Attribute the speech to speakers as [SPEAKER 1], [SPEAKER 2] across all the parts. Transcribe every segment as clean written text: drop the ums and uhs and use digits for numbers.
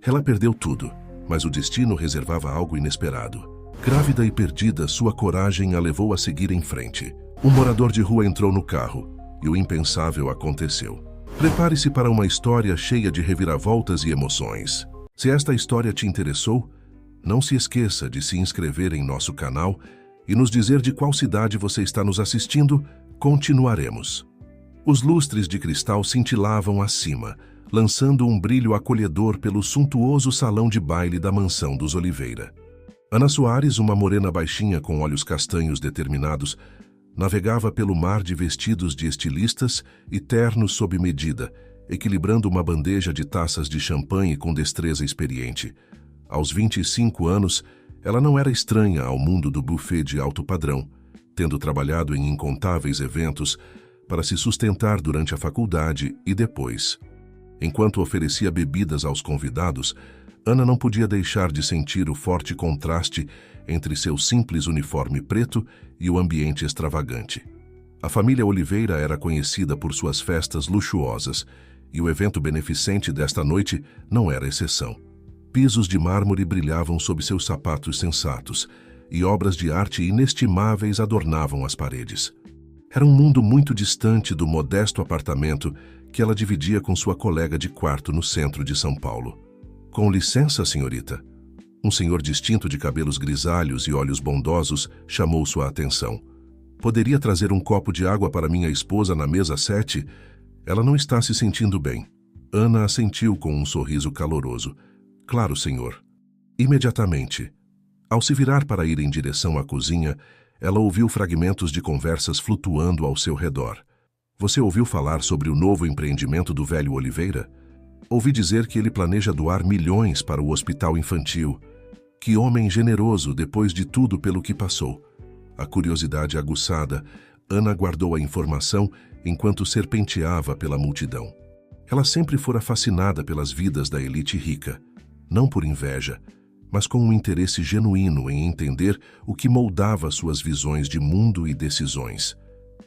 [SPEAKER 1] Ela perdeu tudo, mas o destino reservava algo inesperado. Grávida e perdida, sua coragem a levou a seguir em frente. Um morador de rua entrou no carro e o impensável aconteceu. Prepare-se para uma história cheia de reviravoltas e emoções. Se esta história te interessou, não se esqueça de se inscrever em nosso canal e nos dizer de qual cidade você está nos assistindo. Continuaremos. Os lustres de cristal cintilavam acima, lançando um brilho acolhedor pelo suntuoso salão de baile da mansão dos Oliveira. Ana Soares, uma morena baixinha com olhos castanhos determinados, navegava pelo mar de vestidos de estilistas e ternos sob medida, equilibrando uma bandeja de taças de champanhe com destreza experiente. Aos 25 anos, ela não era estranha ao mundo do buffet de alto padrão, tendo trabalhado em incontáveis eventos para se sustentar durante a faculdade e depois. Enquanto oferecia bebidas aos convidados, Ana não podia deixar de sentir o forte contraste entre seu simples uniforme preto e o ambiente extravagante. A família Oliveira era conhecida por suas festas luxuosas, e o evento beneficente desta noite não era exceção. Pisos de mármore brilhavam sob seus sapatos sensatos, e obras de arte inestimáveis adornavam as paredes. Era um mundo muito distante do modesto apartamento que ela dividia com sua colega de quarto no centro de São Paulo. Com licença, senhorita. Um senhor distinto de cabelos grisalhos e olhos bondosos chamou sua atenção. Poderia trazer um copo de água para minha esposa na mesa 7? Ela não está se sentindo bem. Ana assentiu com um sorriso caloroso. Claro, senhor. Imediatamente. Ao se virar para ir em direção à cozinha, ela ouviu fragmentos de conversas flutuando ao seu redor. Você ouviu falar sobre o novo empreendimento do velho Oliveira? Ouvi dizer que ele planeja doar milhões para o hospital infantil. Que homem generoso depois de tudo pelo que passou. A curiosidade aguçada, Ana guardou a informação enquanto serpenteava pela multidão. Ela sempre fora fascinada pelas vidas da elite rica, não por inveja, mas com um interesse genuíno em entender o que moldava suas visões de mundo e decisões.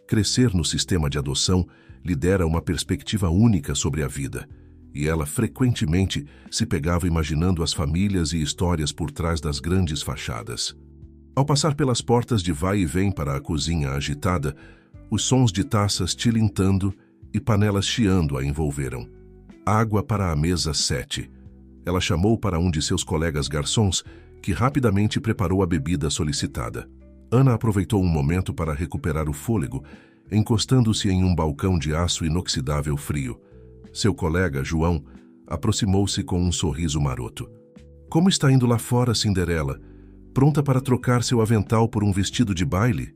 [SPEAKER 1] Crescer no sistema de adoção lhe dera uma perspectiva única sobre a vida, e ela frequentemente se pegava imaginando as famílias e histórias por trás das grandes fachadas. Ao passar pelas portas de vai e vem para a cozinha agitada, os sons de taças tilintando e panelas chiando a envolveram. Água para a mesa 7. Ela chamou para um de seus colegas garçons, que rapidamente preparou a bebida solicitada. Ana aproveitou um momento para recuperar o fôlego, encostando-se em um balcão de aço inoxidável frio. Seu colega, João, aproximou-se com um sorriso maroto. Como está indo lá fora, Cinderela? Pronta para trocar seu avental por um vestido de baile?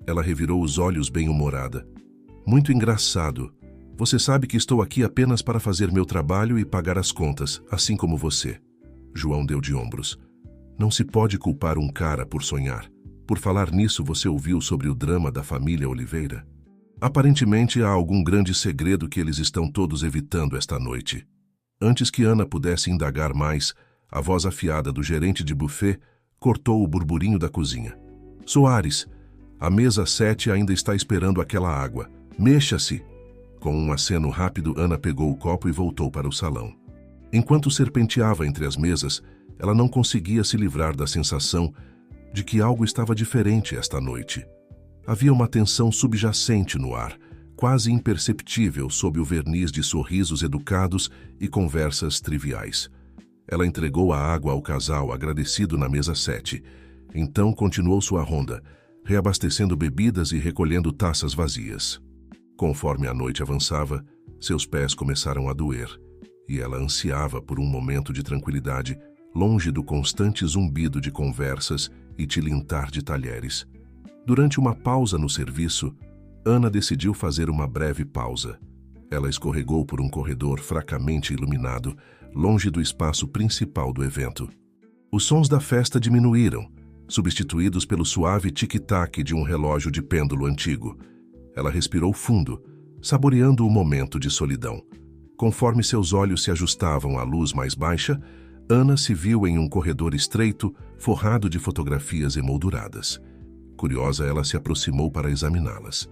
[SPEAKER 1] Ela revirou os olhos bem-humorada. Muito engraçado. Você sabe que estou aqui apenas para fazer meu trabalho e pagar as contas, assim como você. João deu de ombros. Não se pode culpar um cara por sonhar. Por falar nisso, você ouviu sobre o drama da família Oliveira? Aparentemente há algum grande segredo que eles estão todos evitando esta noite. Antes que Ana pudesse indagar mais, a voz afiada do gerente de buffet cortou o burburinho da cozinha. Soares, a mesa 7 ainda está esperando aquela água. Mexa-se! Com um aceno rápido, Ana pegou o copo e voltou para o salão. Enquanto serpenteava entre as mesas, ela não conseguia se livrar da sensação de que algo estava diferente esta noite. Havia uma tensão subjacente no ar, quase imperceptível sob o verniz de sorrisos educados e conversas triviais. Ela entregou a água ao casal agradecido na mesa 7. Então continuou sua ronda, reabastecendo bebidas e recolhendo taças vazias. Conforme a noite avançava, seus pés começaram a doer, e ela ansiava por um momento de tranquilidade, longe do constante zumbido de conversas e tilintar de talheres. Durante uma pausa no serviço, Ana decidiu fazer uma breve pausa. Ela escorregou por um corredor fracamente iluminado, longe do espaço principal do evento. Os sons da festa diminuíram, substituídos pelo suave tic-tac de um relógio de pêndulo antigo. Ela respirou fundo, saboreando o momento de solidão. Conforme seus olhos se ajustavam à luz mais baixa, Ana se viu em um corredor estreito, forrado de fotografias emolduradas. Curiosa, ela se aproximou para examiná-las.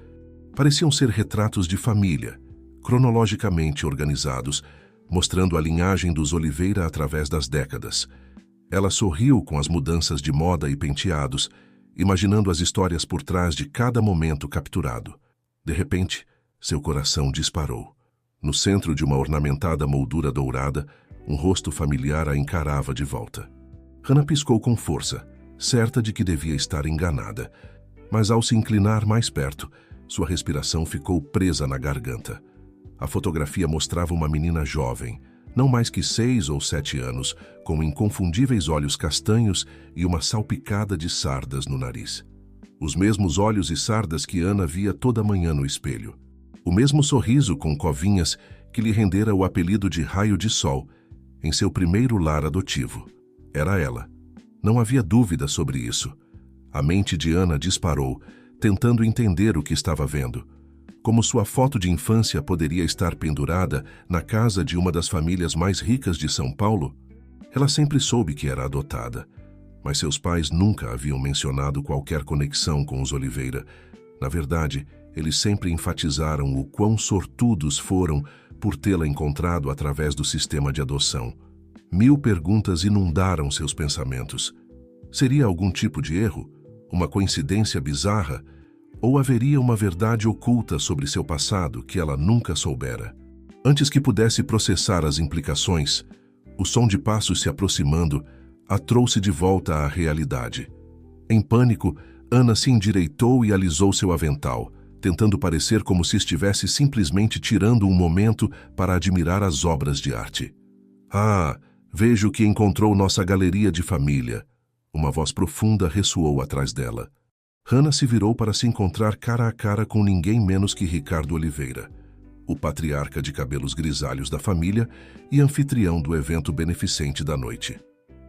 [SPEAKER 1] Pareciam ser retratos de família, cronologicamente organizados, mostrando a linhagem dos Oliveira através das décadas. Ela sorriu com as mudanças de moda e penteados, imaginando as histórias por trás de cada momento capturado. De repente, seu coração disparou. No centro de uma ornamentada moldura dourada, um rosto familiar a encarava de volta. Hannah piscou com força, certa de que devia estar enganada. Mas ao se inclinar mais perto, sua respiração ficou presa na garganta. A fotografia mostrava uma menina jovem, não mais que 6 ou 7 anos, com inconfundíveis olhos castanhos e uma salpicada de sardas no nariz. Os mesmos olhos e sardas que Ana via toda manhã no espelho. O mesmo sorriso com covinhas que lhe rendera o apelido de Raio de Sol em seu primeiro lar adotivo. Era ela. Não havia dúvida sobre isso. A mente de Ana disparou, tentando entender o que estava vendo. Como sua foto de infância poderia estar pendurada na casa de uma das famílias mais ricas de São Paulo? Ela sempre soube que era adotada, mas seus pais nunca haviam mencionado qualquer conexão com os Oliveira. Na verdade, eles sempre enfatizaram o quão sortudos foram por tê-la encontrado através do sistema de adoção. 1000 perguntas inundaram seus pensamentos. Seria algum tipo de erro? Uma coincidência bizarra? Ou haveria uma verdade oculta sobre seu passado que ela nunca soubera? Antes que pudesse processar as implicações, o som de passos se aproximando a trouxe de volta à realidade. Em pânico, Ana se endireitou e alisou seu avental, tentando parecer como se estivesse simplesmente tirando um momento para admirar as obras de arte. "Ah, vejo que encontrou nossa galeria de família." Uma voz profunda ressoou atrás dela. Hannah se virou para se encontrar cara a cara com ninguém menos que Ricardo Oliveira, o patriarca de cabelos grisalhos da família e anfitrião do evento beneficente da noite.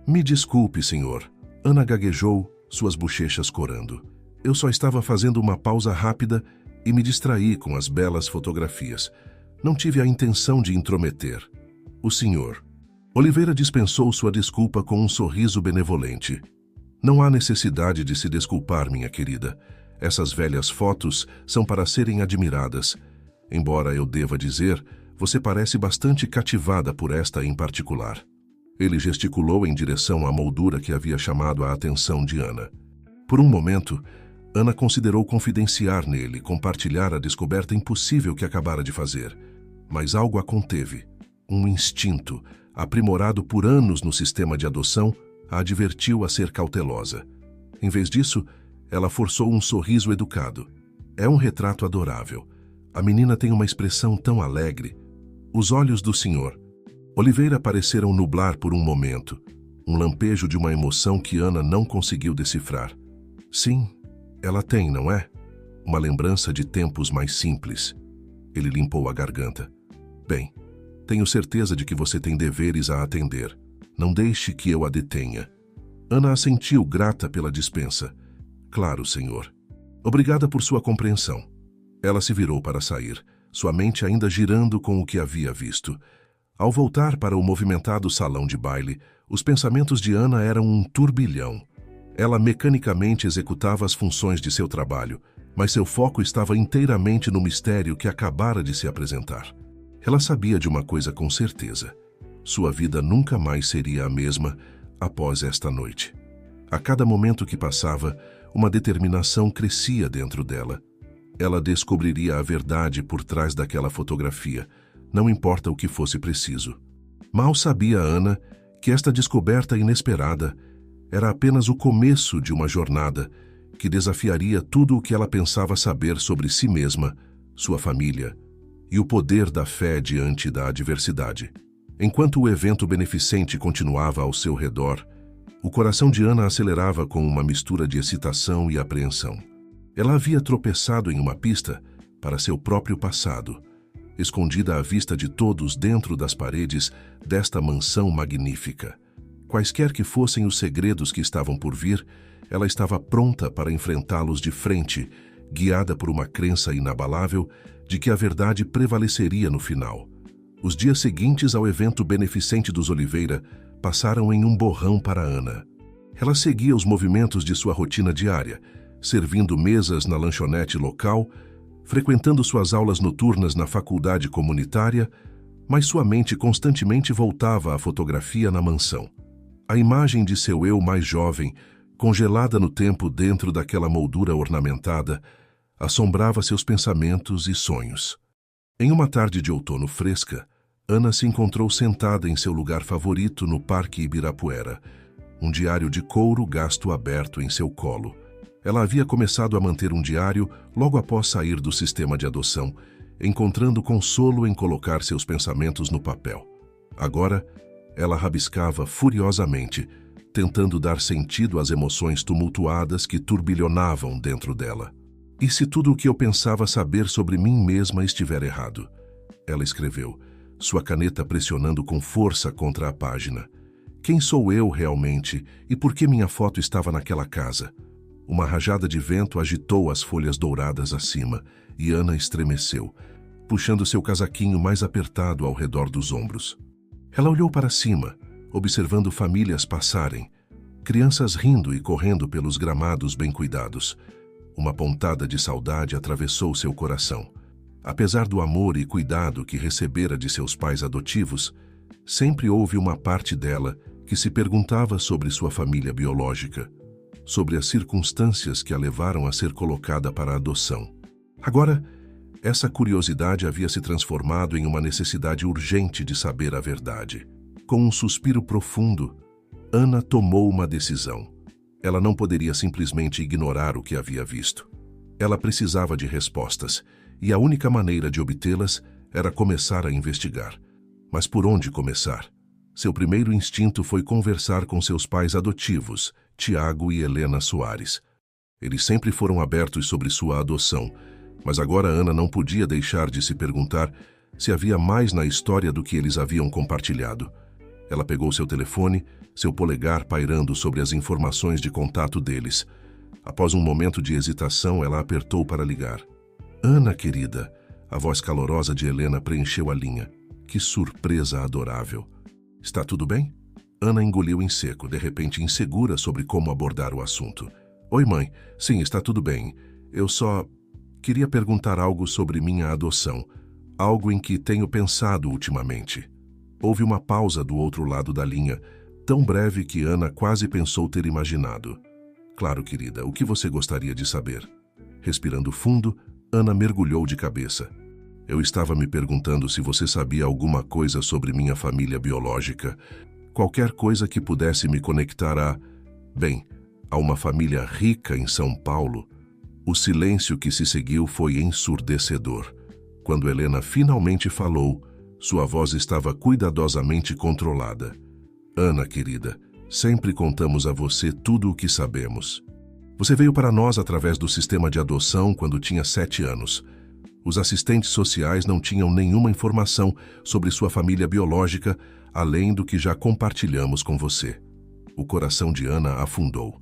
[SPEAKER 1] "Me desculpe, senhor." Ana gaguejou, suas bochechas corando. "Eu só estava fazendo uma pausa rápida e me distraí com as belas fotografias. Não tive a intenção de intrometer." "O senhor." Oliveira dispensou sua desculpa com um sorriso benevolente. "Não há necessidade de se desculpar, minha querida. Essas velhas fotos são para serem admiradas. Embora eu deva dizer, você parece bastante cativada por esta em particular." Ele gesticulou em direção à moldura que havia chamado a atenção de Ana. Por um momento, Ana considerou confidenciar nele, compartilhar a descoberta impossível que acabara de fazer. Mas algo a conteve. Um instinto, aprimorado por anos no sistema de adoção, a advertiu a ser cautelosa. Em vez disso, ela forçou um sorriso educado. "É um retrato adorável. A menina tem uma expressão tão alegre." Os olhos do senhor Oliveira pareceram nublar por um momento, um lampejo de uma emoção que Ana não conseguiu decifrar. "Sim, ela tem, não é? Uma lembrança de tempos mais simples." Ele limpou a garganta. "Bem, tenho certeza de que você tem deveres a atender. Não deixe que eu a detenha." Ana assentiu, grata pela dispensa. "Claro, senhor. Obrigada por sua compreensão." Ela se virou para sair, sua mente ainda girando com o que havia visto. Ao voltar para o movimentado salão de baile, os pensamentos de Ana eram um turbilhão. Ela mecanicamente executava as funções de seu trabalho, mas seu foco estava inteiramente no mistério que acabara de se apresentar. Ela sabia de uma coisa com certeza. Sua vida nunca mais seria a mesma após esta noite. A cada momento que passava, uma determinação crescia dentro dela. Ela descobriria a verdade por trás daquela fotografia, não importa o que fosse preciso. Mal sabia Ana que esta descoberta inesperada era apenas o começo de uma jornada que desafiaria tudo o que ela pensava saber sobre si mesma, sua família e o poder da fé diante da adversidade. Enquanto o evento beneficente continuava ao seu redor, o coração de Ana acelerava com uma mistura de excitação e apreensão. Ela havia tropeçado em uma pista para seu próprio passado, escondida à vista de todos dentro das paredes desta mansão magnífica. Quaisquer que fossem os segredos que estavam por vir, ela estava pronta para enfrentá-los de frente, guiada por uma crença inabalável de que a verdade prevaleceria no final. Os dias seguintes ao evento beneficente dos Oliveira passaram em um borrão para Ana. Ela seguia os movimentos de sua rotina diária, servindo mesas na lanchonete local, frequentando suas aulas noturnas na faculdade comunitária, mas sua mente constantemente voltava à fotografia na mansão. A imagem de seu eu mais jovem, congelada no tempo dentro daquela moldura ornamentada, assombrava seus pensamentos e sonhos. Em uma tarde de outono fresca, Ana se encontrou sentada em seu lugar favorito no Parque Ibirapuera, um diário de couro gasto aberto em seu colo. Ela havia começado a manter um diário logo após sair do sistema de adoção, encontrando consolo em colocar seus pensamentos no papel. Agora, ela rabiscava furiosamente, tentando dar sentido às emoções tumultuadas que turbilhonavam dentro dela. E se tudo o que eu pensava saber sobre mim mesma estiver errado? Ela escreveu, sua caneta pressionando com força contra a página. Quem sou eu realmente e por que minha foto estava naquela casa? Uma rajada de vento agitou as folhas douradas acima e Ana estremeceu, puxando seu casaquinho mais apertado ao redor dos ombros. Ela olhou para cima, observando famílias passarem, crianças rindo e correndo pelos gramados bem cuidados. Uma pontada de saudade atravessou seu coração. Apesar do amor e cuidado que recebera de seus pais adotivos, sempre houve uma parte dela que se perguntava sobre sua família biológica, sobre as circunstâncias que a levaram a ser colocada para a adoção. Agora, essa curiosidade havia se transformado em uma necessidade urgente de saber a verdade. Com um suspiro profundo, Ana tomou uma decisão. Ela não poderia simplesmente ignorar o que havia visto. Ela precisava de respostas, e a única maneira de obtê-las era começar a investigar. Mas por onde começar? Seu primeiro instinto foi conversar com seus pais adotivos, Tiago e Helena Soares. Eles sempre foram abertos sobre sua adoção, mas agora Ana não podia deixar de se perguntar se havia mais na história do que eles haviam compartilhado. Ela pegou seu telefone, seu polegar pairando sobre as informações de contato deles. Após um momento de hesitação, ela apertou para ligar. Ana, querida, a voz calorosa de Helena preencheu a linha. Que surpresa adorável. Está tudo bem? Ana engoliu em seco, de repente insegura sobre como abordar o assunto. Oi, mãe. Sim, está tudo bem. Eu só queria perguntar algo sobre minha adoção. Algo em que tenho pensado ultimamente. Houve uma pausa do outro lado da linha, tão breve que Ana quase pensou ter imaginado. Claro, querida, o que você gostaria de saber? Respirando fundo, Ana mergulhou de cabeça. Eu estava me perguntando se você sabia alguma coisa sobre minha família biológica. Qualquer coisa que pudesse me conectar a uma família rica em São Paulo. O silêncio que se seguiu foi ensurdecedor. Quando Helena finalmente falou, sua voz estava cuidadosamente controlada. Ana, querida, sempre contamos a você tudo o que sabemos. Você veio para nós através do sistema de adoção quando tinha 7 anos. Os assistentes sociais não tinham nenhuma informação sobre sua família biológica, além do que já compartilhamos com você. O coração de Ana afundou.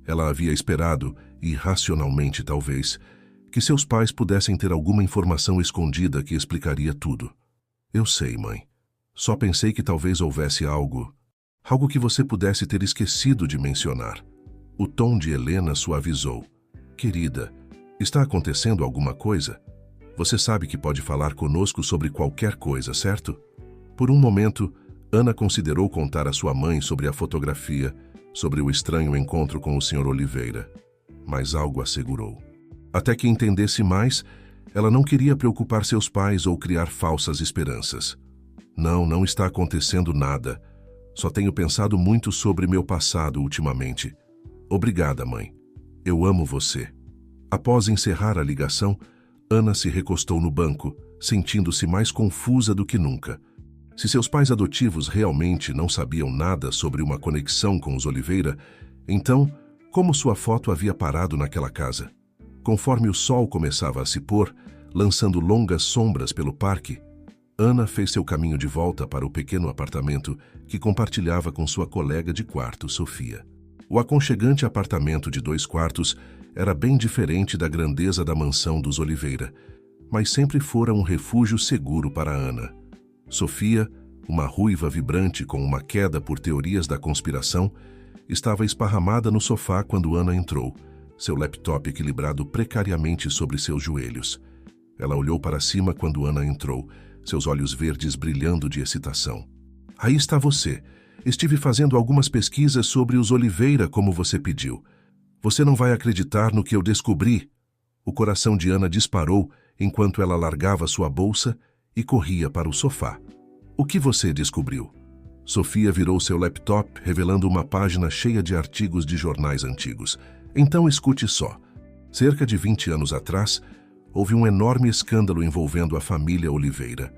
[SPEAKER 1] Ela havia esperado, irracionalmente talvez, que seus pais pudessem ter alguma informação escondida que explicaria tudo. Eu sei, mãe. Só pensei que talvez houvesse algo que você pudesse ter esquecido de mencionar. O tom de Helena suavizou. Querida, está acontecendo alguma coisa? Você sabe que pode falar conosco sobre qualquer coisa, certo? Por um momento, Ana considerou contar à sua mãe sobre a fotografia, sobre o estranho encontro com o Sr. Oliveira. Mas algo a segurou. Até que entendesse mais, ela não queria preocupar seus pais ou criar falsas esperanças. Não está acontecendo nada. Só tenho pensado muito sobre meu passado ultimamente. Obrigada, mãe. Eu amo você. Após encerrar a ligação, Ana se recostou no banco, sentindo-se mais confusa do que nunca. Se seus pais adotivos realmente não sabiam nada sobre uma conexão com os Oliveira, então, como sua foto havia parado naquela casa? Conforme o sol começava a se pôr, lançando longas sombras pelo parque, Ana fez seu caminho de volta para o pequeno apartamento que compartilhava com sua colega de quarto, Sofia. O aconchegante apartamento de 2 quartos era bem diferente da grandeza da mansão dos Oliveira, mas sempre fora um refúgio seguro para Ana. Sofia, uma ruiva vibrante com uma queda por teorias da conspiração, estava esparramada no sofá quando Ana entrou, seu laptop equilibrado precariamente sobre seus joelhos. Ela olhou para cima quando Ana entrou, seus olhos verdes brilhando de excitação. Aí está você. Estive fazendo algumas pesquisas sobre os Oliveira como você pediu. Você não vai acreditar no que eu descobri. O coração de Ana disparou enquanto ela largava sua bolsa e corria para o sofá. O que você descobriu? Sofia virou seu laptop, revelando uma página cheia de artigos de jornais antigos. Então escute só. Cerca de 20 anos atrás, houve um enorme escândalo envolvendo a família Oliveira.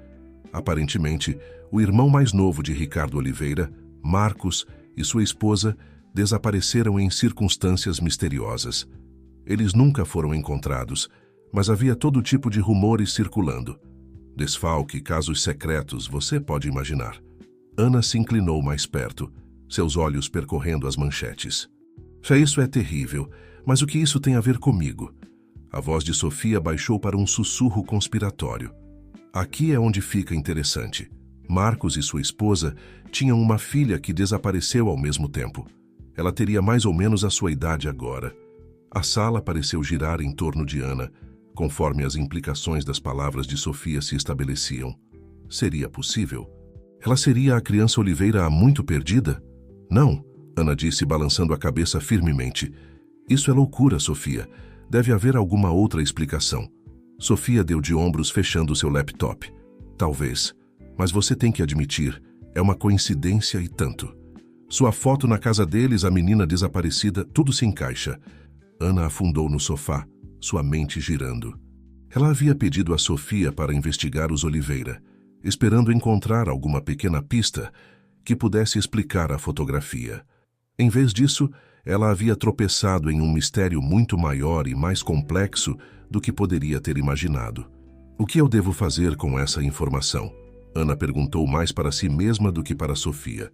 [SPEAKER 1] Aparentemente, o irmão mais novo de Ricardo Oliveira, Marcos, e sua esposa desapareceram em circunstâncias misteriosas. Eles nunca foram encontrados, mas havia todo tipo de rumores circulando. Desfalque, casos secretos, você pode imaginar. Ana se inclinou mais perto, seus olhos percorrendo as manchetes. Isso é terrível, mas o que isso tem a ver comigo? A voz de Sofia baixou para um sussurro conspiratório. Aqui é onde fica interessante. Marcos e sua esposa tinham uma filha que desapareceu ao mesmo tempo. Ela teria mais ou menos a sua idade agora. A sala pareceu girar em torno de Ana, conforme as implicações das palavras de Sofia se estabeleciam. Seria possível? Ela seria a criança Oliveira há muito perdida? Não, Ana disse, balançando a cabeça firmemente. Isso é loucura, Sofia. Deve haver alguma outra explicação. Sofia deu de ombros, fechando seu laptop. Talvez, mas você tem que admitir, é uma coincidência e tanto. Sua foto na casa deles, a menina desaparecida, tudo se encaixa. Ana afundou no sofá, sua mente girando. Ela havia pedido a Sofia para investigar os Oliveira, esperando encontrar alguma pequena pista que pudesse explicar a fotografia. Em vez disso, ela havia tropeçado em um mistério muito maior e mais complexo do que poderia ter imaginado. O que eu devo fazer com essa informação? Ana perguntou mais para si mesma do que para Sofia.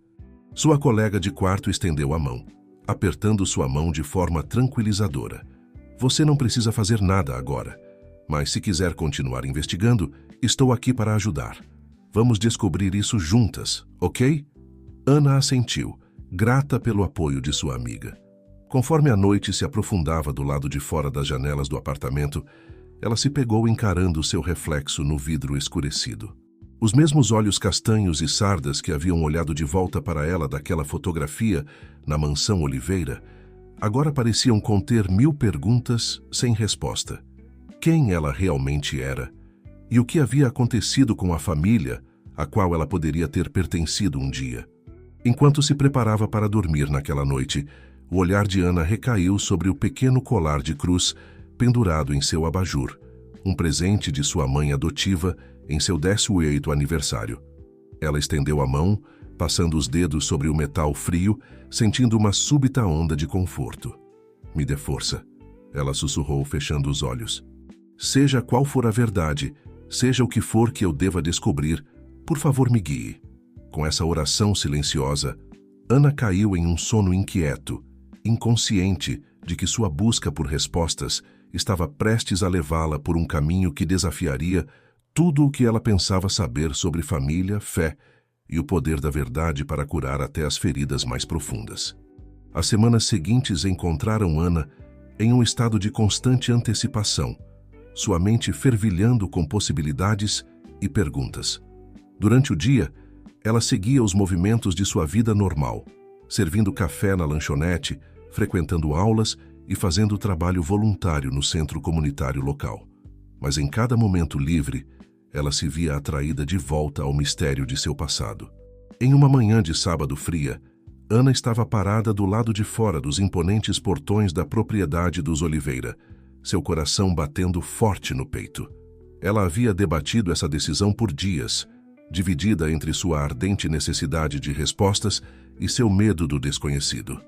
[SPEAKER 1] Sua colega de quarto estendeu a mão, apertando sua mão de forma tranquilizadora. Você não precisa fazer nada agora, mas se quiser continuar investigando, estou aqui para ajudar. Vamos descobrir isso juntas, ok? Ana assentiu, grata pelo apoio de sua amiga. Conforme a noite se aprofundava do lado de fora das janelas do apartamento, ela se pegou encarando seu reflexo no vidro escurecido. Os mesmos olhos castanhos e sardas que haviam olhado de volta para ela daquela fotografia na mansão Oliveira, agora pareciam conter 1000 perguntas sem resposta. Quem ela realmente era? E o que havia acontecido com a família a qual ela poderia ter pertencido um dia? Enquanto se preparava para dormir naquela noite, o olhar de Ana recaiu sobre o pequeno colar de cruz pendurado em seu abajur, um presente de sua mãe adotiva em seu 18º aniversário. Ela estendeu a mão, passando os dedos sobre o metal frio, sentindo uma súbita onda de conforto. Me dê força, ela sussurrou, fechando os olhos. Seja qual for a verdade, seja o que for que eu deva descobrir, por favor me guie. Com essa oração silenciosa, Ana caiu em um sono inquieto, inconsciente de que sua busca por respostas estava prestes a levá-la por um caminho que desafiaria tudo o que ela pensava saber sobre família, fé e o poder da verdade para curar até as feridas mais profundas. As semanas seguintes encontraram Ana em um estado de constante antecipação, sua mente fervilhando com possibilidades e perguntas. Durante o dia, ela seguia os movimentos de sua vida normal, servindo café na lanchonete, frequentando aulas e fazendo trabalho voluntário no centro comunitário local. Mas em cada momento livre, ela se via atraída de volta ao mistério de seu passado. Em uma manhã de sábado fria, Ana estava parada do lado de fora dos imponentes portões da propriedade dos Oliveira, seu coração batendo forte no peito. Ela havia debatido essa decisão por dias, dividida entre sua ardente necessidade de respostas e seu medo do desconhecido.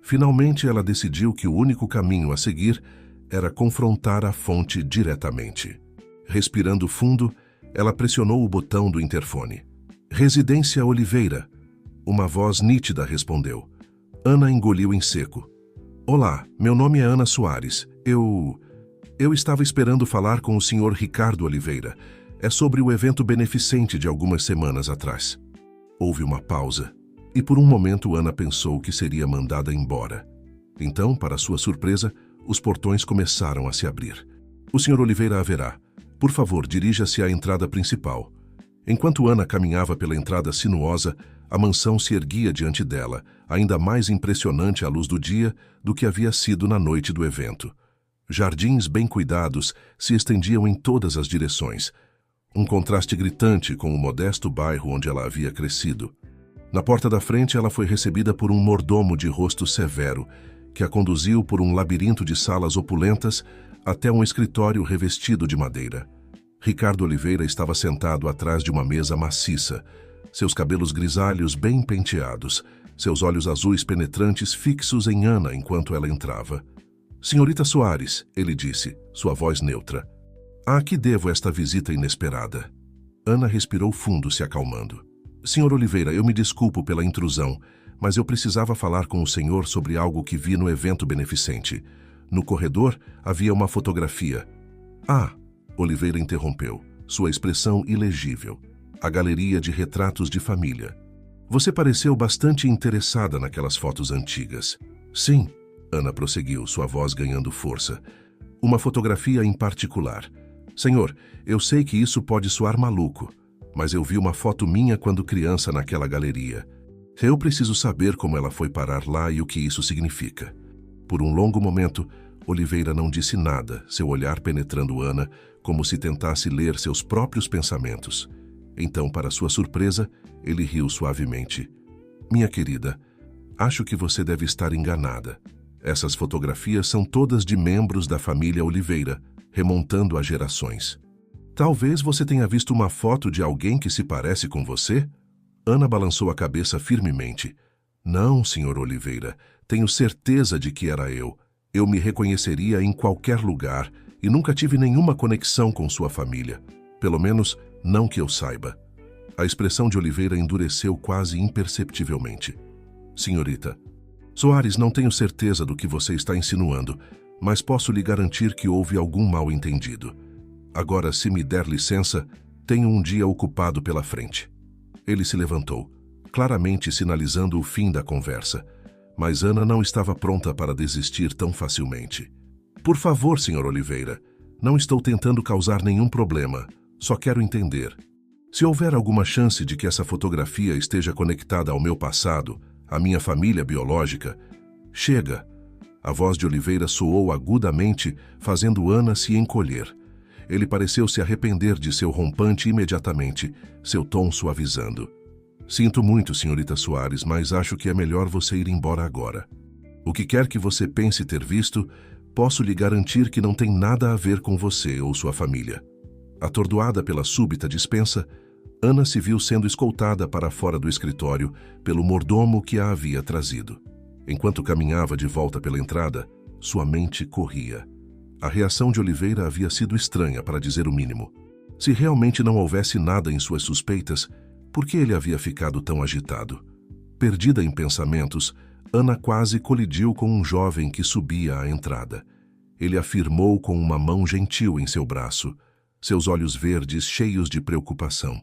[SPEAKER 1] Finalmente, ela decidiu que o único caminho a seguir era confrontar a fonte diretamente. Respirando fundo, ela pressionou o botão do interfone. Residência Oliveira. Uma voz nítida respondeu. Ana engoliu em seco. Olá, meu nome é Ana Soares. Eu estava esperando falar com o Sr. Ricardo Oliveira. É sobre o evento beneficente de algumas semanas atrás. Houve uma pausa, e por um momento Ana pensou que seria mandada embora. Então, para sua surpresa, os portões começaram a se abrir. O Sr. Oliveira haverá. Por favor, dirija-se à entrada principal. Enquanto Ana caminhava pela entrada sinuosa, a mansão se erguia diante dela, ainda mais impressionante à luz do dia do que havia sido na noite do evento. Jardins bem cuidados se estendiam em todas as direções, um contraste gritante com o modesto bairro onde ela havia crescido. Na porta da frente, ela foi recebida por um mordomo de rosto severo, que a conduziu por um labirinto de salas opulentas até um escritório revestido de madeira. Ricardo Oliveira estava sentado atrás de uma mesa maciça, seus cabelos grisalhos bem penteados, seus olhos azuis penetrantes fixos em Ana enquanto ela entrava. "Senhorita Soares", ele disse, sua voz neutra. "A que devo esta visita inesperada?" Ana respirou fundo, se acalmando. "Senhor Oliveira, eu me desculpo pela intrusão, mas eu precisava falar com o senhor sobre algo que vi no evento beneficente. No corredor havia uma fotografia." "Ah!" Oliveira interrompeu, sua expressão ilegível. "A galeria de retratos de família. Você pareceu bastante interessada naquelas fotos antigas." "Sim," Ana prosseguiu, sua voz ganhando força. "Uma fotografia em particular. Senhor, eu sei que isso pode soar maluco, mas eu vi uma foto minha quando criança naquela galeria. Eu preciso saber como ela foi parar lá e o que isso significa." Por um longo momento, Oliveira não disse nada, seu olhar penetrando Ana, como se tentasse ler seus próprios pensamentos. Então, para sua surpresa, ele riu suavemente. "Minha querida, acho que você deve estar enganada. Essas fotografias são todas de membros da família Oliveira, remontando a gerações. Talvez você tenha visto uma foto de alguém que se parece com você?" Ana balançou a cabeça firmemente. "Não, senhor Oliveira, tenho certeza de que era eu. Eu me reconheceria em qualquer lugar e nunca tive nenhuma conexão com sua família. Pelo menos, não que eu saiba." A expressão de Oliveira endureceu quase imperceptivelmente. "Senhorita Soares, não tenho certeza do que você está insinuando, mas posso lhe garantir que houve algum mal-entendido. Agora, se me der licença, tenho um dia ocupado pela frente." Ele se levantou, claramente sinalizando o fim da conversa, mas Ana não estava pronta para desistir tão facilmente. "Por favor, senhor Oliveira, não estou tentando causar nenhum problema, só quero entender. Se houver alguma chance de que essa fotografia esteja conectada ao meu passado, à minha família biológica, chega." A voz de Oliveira soou agudamente, fazendo Ana se encolher. Ele pareceu se arrepender de seu rompante imediatamente, seu tom suavizando. "Sinto muito, senhorita Soares, mas acho que é melhor você ir embora agora. O que quer que você pense ter visto, posso lhe garantir que não tem nada a ver com você ou sua família." Atordoada pela súbita dispensa, Ana se viu sendo escoltada para fora do escritório pelo mordomo que a havia trazido. Enquanto caminhava de volta pela entrada, sua mente corria. A reação de Oliveira havia sido estranha, para dizer o mínimo. Se realmente não houvesse nada em suas suspeitas, por que ele havia ficado tão agitado? Perdida em pensamentos, Ana quase colidiu com um jovem que subia à entrada. Ele afirmou com uma mão gentil em seu braço, seus olhos verdes cheios de preocupação.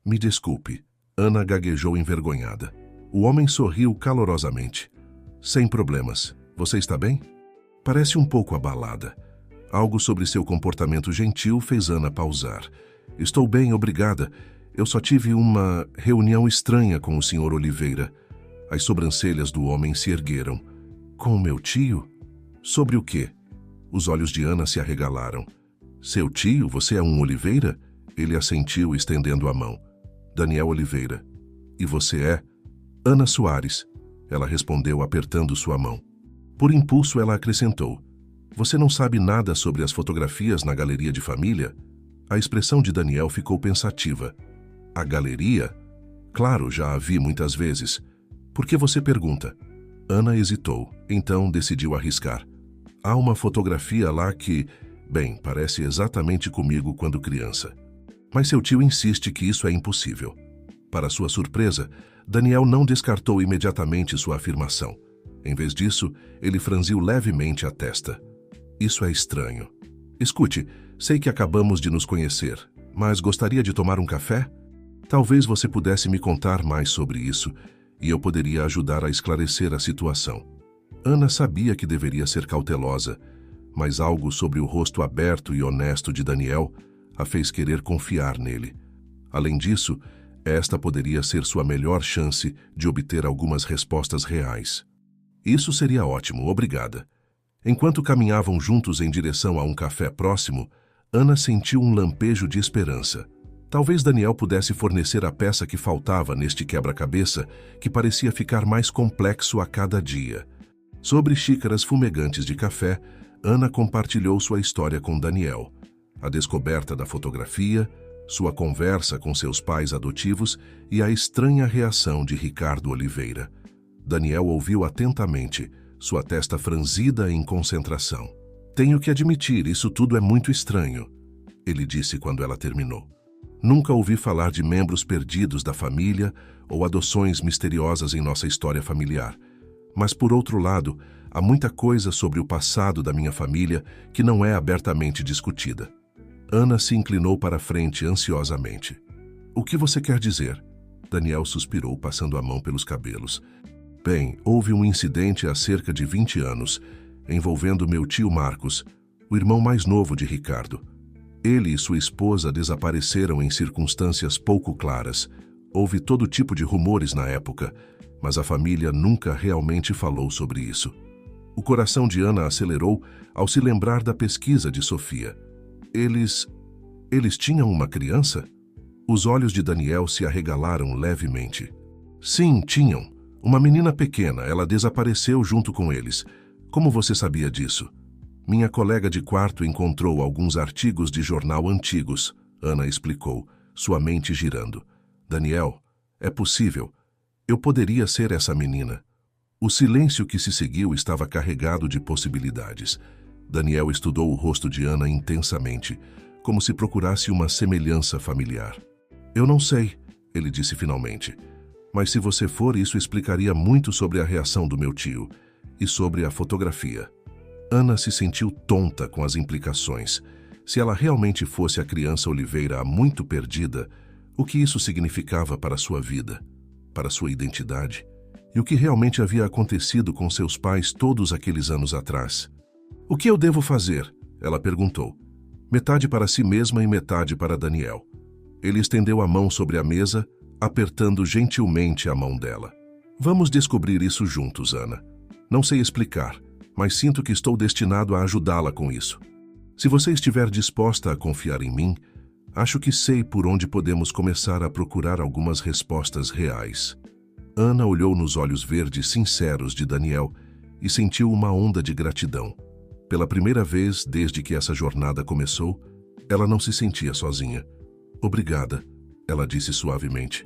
[SPEAKER 1] "Me desculpe." Ana gaguejou envergonhada. O homem sorriu calorosamente. "Sem problemas. Você está bem?" Parece um pouco abalada. Algo sobre seu comportamento gentil fez Ana pausar. "Estou bem, obrigada. Eu só tive uma reunião estranha com o senhor Oliveira." As sobrancelhas do homem se ergueram. "Com meu tio? Sobre o quê?" Os olhos de Ana se arregalaram. "Seu tio? Você é um Oliveira?" Ele assentiu, estendendo a mão. "Daniel Oliveira." "E você é?" "Ana Soares." Ela respondeu, apertando sua mão. Por impulso, ela acrescentou: "Você não sabe nada sobre as fotografias na galeria de família?" A expressão de Daniel ficou pensativa. "A galeria? Claro, já a vi muitas vezes. Por que você pergunta?" Ana hesitou, então decidiu arriscar. "Há uma fotografia lá que, bem, parece exatamente comigo quando criança. Mas seu tio insiste que isso é impossível." Para sua surpresa, Daniel não descartou imediatamente sua afirmação. Em vez disso, ele franziu levemente a testa. "Isso é estranho. Escute, sei que acabamos de nos conhecer, mas gostaria de tomar um café? Talvez você pudesse me contar mais sobre isso, e eu poderia ajudar a esclarecer a situação." Ana sabia que deveria ser cautelosa, mas algo sobre o rosto aberto e honesto de Daniel a fez querer confiar nele. Além disso, esta poderia ser sua melhor chance de obter algumas respostas reais. Isso seria ótimo, obrigada. Enquanto caminhavam juntos em direção a um café próximo, Ana sentiu um lampejo de esperança. Talvez Daniel pudesse fornecer a peça que faltava neste quebra-cabeça, que parecia ficar mais complexo a cada dia. Sobre xícaras fumegantes de café, Ana compartilhou sua história com Daniel. A descoberta da fotografia, sua conversa com seus pais adotivos e a estranha reação de Ricardo Oliveira. Daniel ouviu atentamente, sua testa franzida em concentração. Tenho que admitir, isso tudo é muito estranho, ele disse quando ela terminou. Nunca ouvi falar de membros perdidos da família ou adoções misteriosas em nossa história familiar. Mas, por outro lado, há muita coisa sobre o passado da minha família que não é abertamente discutida. Ana se inclinou para a frente ansiosamente. O que você quer dizer? Daniel suspirou, passando a mão pelos cabelos. Bem, houve um incidente há cerca de 20 anos, envolvendo meu tio Marcos, o irmão mais novo de Ricardo. Ele e sua esposa desapareceram em circunstâncias pouco claras. Houve todo tipo de rumores na época, mas a família nunca realmente falou sobre isso. O coração de Ana acelerou ao se lembrar da pesquisa de Sofia. Eles tinham uma criança? Os olhos de Daniel se arregalaram levemente. Sim, tinham. Uma menina pequena, ela desapareceu junto com eles. Como você sabia disso? Minha colega de quarto encontrou alguns artigos de jornal antigos, Ana explicou, sua mente girando. Daniel, é possível. Eu poderia ser essa menina. O silêncio que se seguiu estava carregado de possibilidades. Daniel estudou o rosto de Ana intensamente, como se procurasse uma semelhança familiar. Eu não sei, ele disse finalmente. Mas se você for, isso explicaria muito sobre a reação do meu tio e sobre a fotografia. Ana se sentiu tonta com as implicações. Se ela realmente fosse a criança Oliveira há muito perdida, o que isso significava para sua vida, para sua identidade? E o que realmente havia acontecido com seus pais todos aqueles anos atrás? O que eu devo fazer? Ela perguntou. Metade para si mesma e metade para Daniel. Ele estendeu a mão sobre a mesa, apertando gentilmente a mão dela. Vamos descobrir isso juntos, Ana. Não sei explicar, mas sinto que estou destinado a ajudá-la com isso. Se você estiver disposta a confiar em mim, acho que sei por onde podemos começar a procurar algumas respostas reais. Ana olhou nos olhos verdes sinceros de Daniel e sentiu uma onda de gratidão. Pela primeira vez desde que essa jornada começou, ela não se sentia sozinha. Obrigada, ela disse suavemente.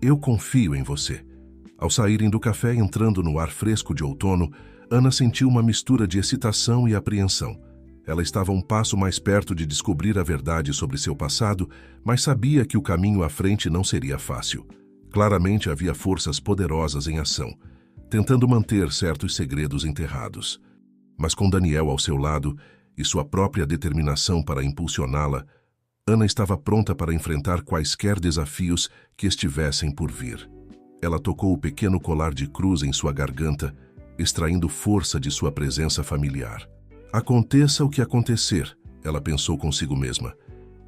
[SPEAKER 1] Eu confio em você. Ao saírem do café entrando no ar fresco de outono, Ana sentiu uma mistura de excitação e apreensão. Ela estava um passo mais perto de descobrir a verdade sobre seu passado, mas sabia que o caminho à frente não seria fácil. Claramente havia forças poderosas em ação, tentando manter certos segredos enterrados. Mas com Daniel ao seu lado e sua própria determinação para impulsioná-la, Ana estava pronta para enfrentar quaisquer desafios que estivessem por vir. Ela tocou o pequeno colar de cruz em sua garganta, extraindo força de sua presença familiar. Aconteça o que acontecer, ela pensou consigo mesma,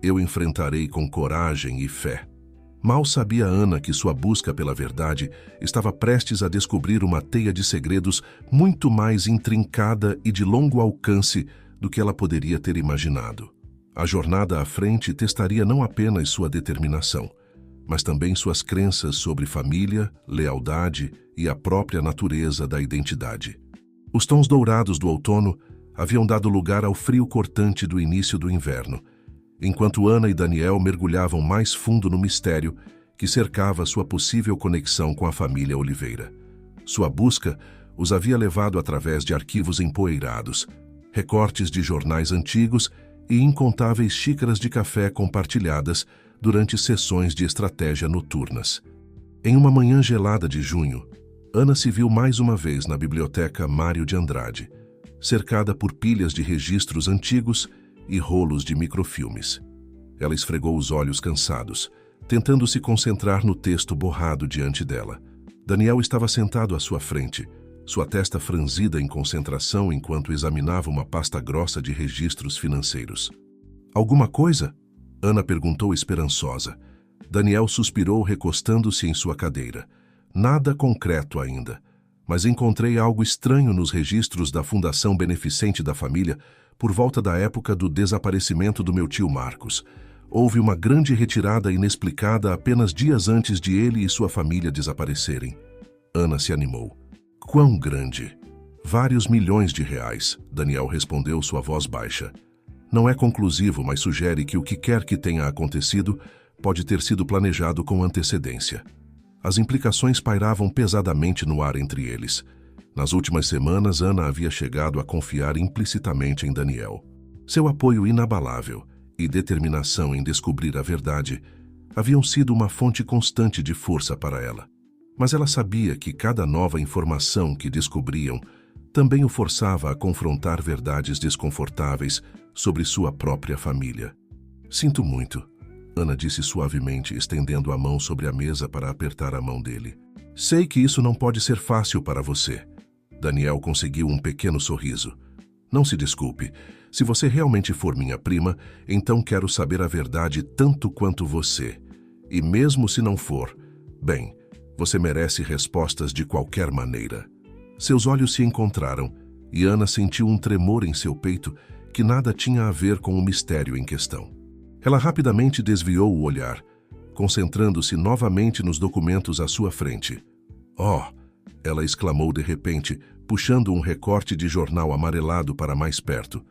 [SPEAKER 1] eu enfrentarei com coragem e fé. Mal sabia Ana que sua busca pela verdade estava prestes a descobrir uma teia de segredos muito mais intrincada e de longo alcance do que ela poderia ter imaginado. A jornada à frente testaria não apenas sua determinação, mas também suas crenças sobre família, lealdade e a própria natureza da identidade. Os tons dourados do outono haviam dado lugar ao frio cortante do início do inverno, enquanto Ana e Daniel mergulhavam mais fundo no mistério que cercava sua possível conexão com a família Oliveira. Sua busca os havia levado através de arquivos empoeirados, recortes de jornais antigos e incontáveis xícaras de café compartilhadas durante sessões de estratégia noturnas. Em uma manhã gelada de junho, Ana se viu mais uma vez na biblioteca Mário de Andrade, cercada por pilhas de registros antigos e rolos de microfilmes. Ela esfregou os olhos cansados, tentando se concentrar no texto borrado diante dela. Daniel estava sentado à sua frente, sua testa franzida em concentração enquanto examinava uma pasta grossa de registros financeiros. Alguma coisa? Ana perguntou esperançosa. Daniel suspirou, recostando-se em sua cadeira. Nada concreto ainda, mas encontrei algo estranho nos registros da Fundação Beneficente da Família por volta da época do desaparecimento do meu tio Marcos. Houve uma grande retirada inexplicada apenas dias antes de ele e sua família desaparecerem. Ana se animou. Quão grande? Vários milhões de reais, Daniel respondeu, sua voz baixa. Não é conclusivo, mas sugere que o que quer que tenha acontecido pode ter sido planejado com antecedência. As implicações pairavam pesadamente no ar entre eles. Nas últimas semanas, Ana havia chegado a confiar implicitamente em Daniel. Seu apoio inabalável e determinação em descobrir a verdade haviam sido uma fonte constante de força para ela. Mas ela sabia que cada nova informação que descobriam também o forçava a confrontar verdades desconfortáveis sobre sua própria família. Sinto muito, Ana disse suavemente, estendendo a mão sobre a mesa para apertar a mão dele. Sei que isso não pode ser fácil para você. Daniel conseguiu um pequeno sorriso. Não se desculpe. Se você realmente for minha prima, então quero saber a verdade tanto quanto você. E mesmo se não for, bem, você merece respostas de qualquer maneira. Seus olhos se encontraram e Ana sentiu um tremor em seu peito que nada tinha a ver com o mistério em questão. Ela rapidamente desviou o olhar, concentrando-se novamente nos documentos à sua frente. Oh! Ela exclamou de repente, puxando um recorte de jornal amarelado para mais perto.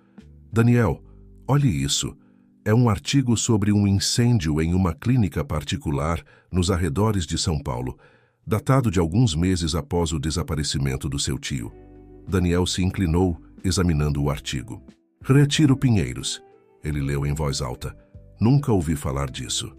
[SPEAKER 1] Daniel, olhe isso. É um artigo sobre um incêndio em uma clínica particular nos arredores de São Paulo, datado de alguns meses após o desaparecimento do seu tio. Daniel se inclinou, examinando o artigo. Retiro Pinheiros. Ele leu em voz alta. Nunca ouvi falar disso.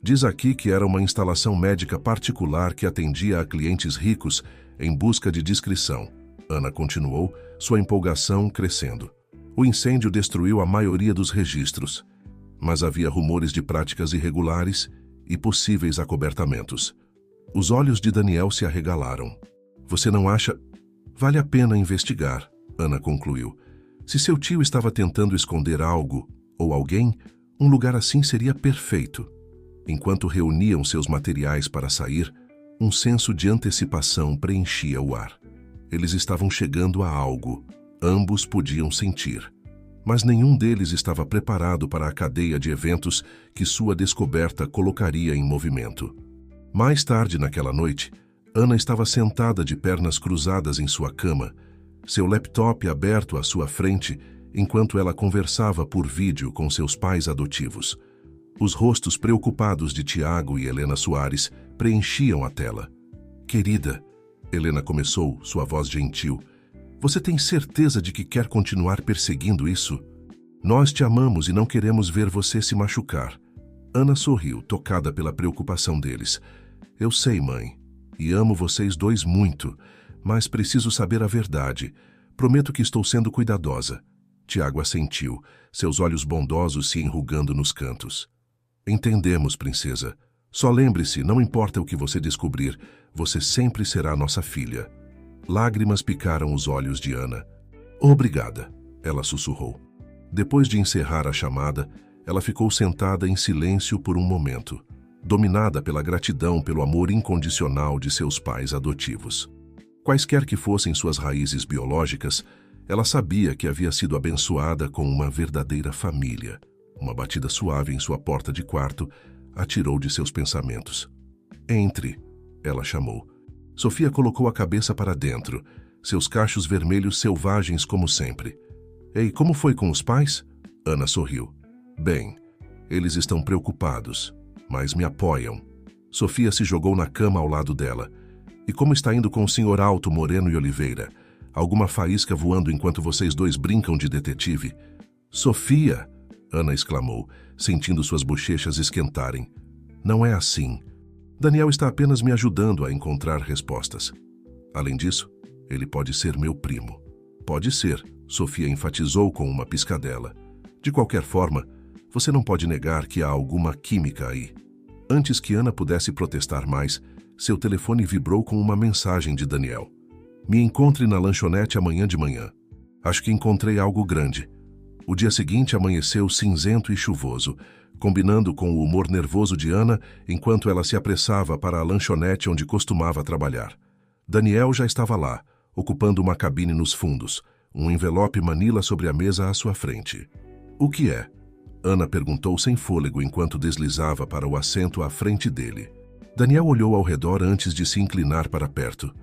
[SPEAKER 1] Diz aqui que era uma instalação médica particular que atendia a clientes ricos em busca de discrição. Ana continuou, sua empolgação crescendo. O incêndio destruiu a maioria dos registros, mas havia rumores de práticas irregulares e possíveis acobertamentos. Os olhos de Daniel se arregalaram. Você não acha? Vale a pena investigar, Ana concluiu. Se seu tio estava tentando esconder algo ou alguém, um lugar assim seria perfeito. Enquanto reuniam seus materiais para sair, um senso de antecipação preenchia o ar. Eles estavam chegando a algo. Ambos podiam sentir. Mas nenhum deles estava preparado para a cadeia de eventos que sua descoberta colocaria em movimento. Mais tarde naquela noite, Ana estava sentada de pernas cruzadas em sua cama, seu laptop aberto à sua frente, enquanto ela conversava por vídeo com seus pais adotivos. Os rostos preocupados de Tiago e Helena Soares preenchiam a tela. Querida, Helena começou, sua voz gentil, você tem certeza de que quer continuar perseguindo isso? Nós te amamos e não queremos ver você se machucar. Ana sorriu, tocada pela preocupação deles. Eu sei, mãe, e amo vocês dois muito, mas preciso saber a verdade. Prometo que estou sendo cuidadosa. Tiago assentiu, seus olhos bondosos se enrugando nos cantos. Entendemos, princesa. Só lembre-se, não importa o que você descobrir, você sempre será nossa filha. Lágrimas picaram os olhos de Ana. Obrigada, ela sussurrou. Depois de encerrar a chamada, ela ficou sentada em silêncio por um momento, dominada pela gratidão pelo amor incondicional de seus pais adotivos. Quaisquer que fossem suas raízes biológicas, ela sabia que havia sido abençoada com uma verdadeira família. Uma batida suave em sua porta de quarto a tirou de seus pensamentos. Entre, ela chamou. Sofia colocou a cabeça para dentro, seus cachos vermelhos selvagens como sempre. Ei, como foi com os pais? Ana sorriu. Bem, eles estão preocupados, mas me apoiam. Sofia se jogou na cama ao lado dela. E como está indo com o Sr. Alto, Moreno e Oliveira? Alguma faísca voando enquanto vocês dois brincam de detetive? Sofia! Ana exclamou, sentindo suas bochechas esquentarem. Não é assim. Daniel está apenas me ajudando a encontrar respostas. Além disso, ele pode ser meu primo. Pode ser, Sofia enfatizou com uma piscadela. De qualquer forma, você não pode negar que há alguma química aí. Antes que Ana pudesse protestar mais, seu telefone vibrou com uma mensagem de Daniel. Me encontre na lanchonete amanhã de manhã. Acho que encontrei algo grande. O dia seguinte amanheceu cinzento e chuvoso, combinando com o humor nervoso de Ana enquanto ela se apressava para a lanchonete onde costumava trabalhar. Daniel já estava lá, ocupando uma cabine nos fundos, um envelope manila sobre a mesa à sua frente. "O que é?" Ana perguntou sem fôlego enquanto deslizava para o assento à frente dele. Daniel olhou ao redor antes de se inclinar para perto.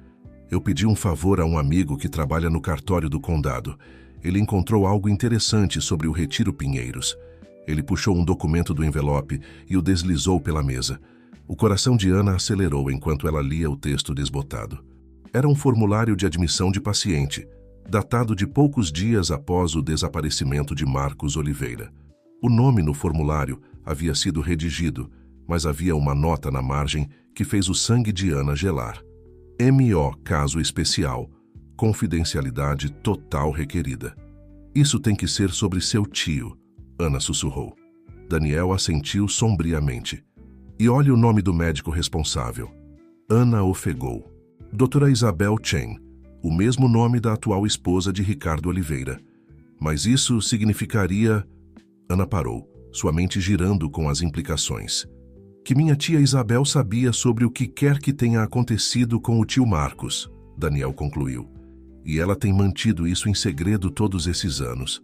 [SPEAKER 1] "Eu pedi um favor a um amigo que trabalha no cartório do condado. Ele encontrou algo interessante sobre o Retiro Pinheiros." Ele puxou um documento do envelope e o deslizou pela mesa. O coração de Ana acelerou enquanto ela lia o texto desbotado. Era um formulário de admissão de paciente, datado de poucos dias após o desaparecimento de Marcos Oliveira. O nome no formulário havia sido redigido, mas havia uma nota na margem que fez o sangue de Ana gelar. M.O. Caso especial. Confidencialidade total requerida. "Isso tem que ser sobre seu tio", Ana sussurrou. Daniel assentiu sombriamente. "E olhe o nome do médico responsável." Ana ofegou. "Doutora Isabel Chen, o mesmo nome da atual esposa de Ricardo Oliveira. Mas isso significaria..." Ana parou, sua mente girando com as implicações. "Que minha tia Isabel sabia sobre o que quer que tenha acontecido com o tio Marcos", Daniel concluiu. "E ela tem mantido isso em segredo todos esses anos."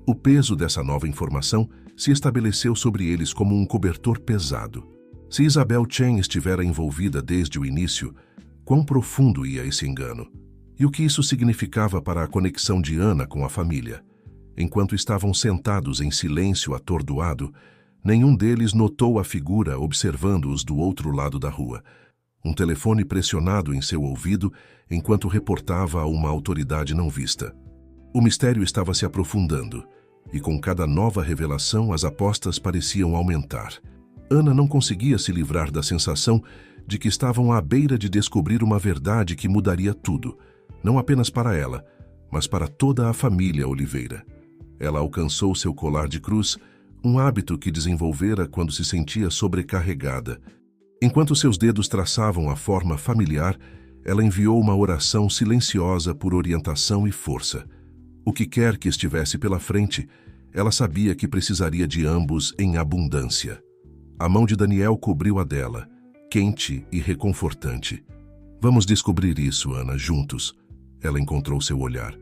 [SPEAKER 1] O peso dessa nova informação se estabeleceu sobre eles como um cobertor pesado. Se Isabel Chen estivera envolvida desde o início, quão profundo ia esse engano? E o que isso significava para a conexão de Ana com a família? Enquanto estavam sentados em silêncio atordoado, nenhum deles notou a figura observando-os do outro lado da rua. Um telefone pressionado em seu ouvido enquanto reportava a uma autoridade não vista. O mistério estava se aprofundando, e com cada nova revelação as apostas pareciam aumentar. Ana não conseguia se livrar da sensação de que estavam à beira de descobrir uma verdade que mudaria tudo, não apenas para ela, mas para toda a família Oliveira. Ela alcançou seu colar de cruz, um hábito que desenvolvera quando se sentia sobrecarregada. Enquanto seus dedos traçavam a forma familiar, ela enviou uma oração silenciosa por orientação e força. O que quer que estivesse pela frente, ela sabia que precisaria de ambos em abundância. A mão de Daniel cobriu a dela, quente e reconfortante. "Vamos descobrir isso, Ana, juntos." Ela encontrou seu olhar,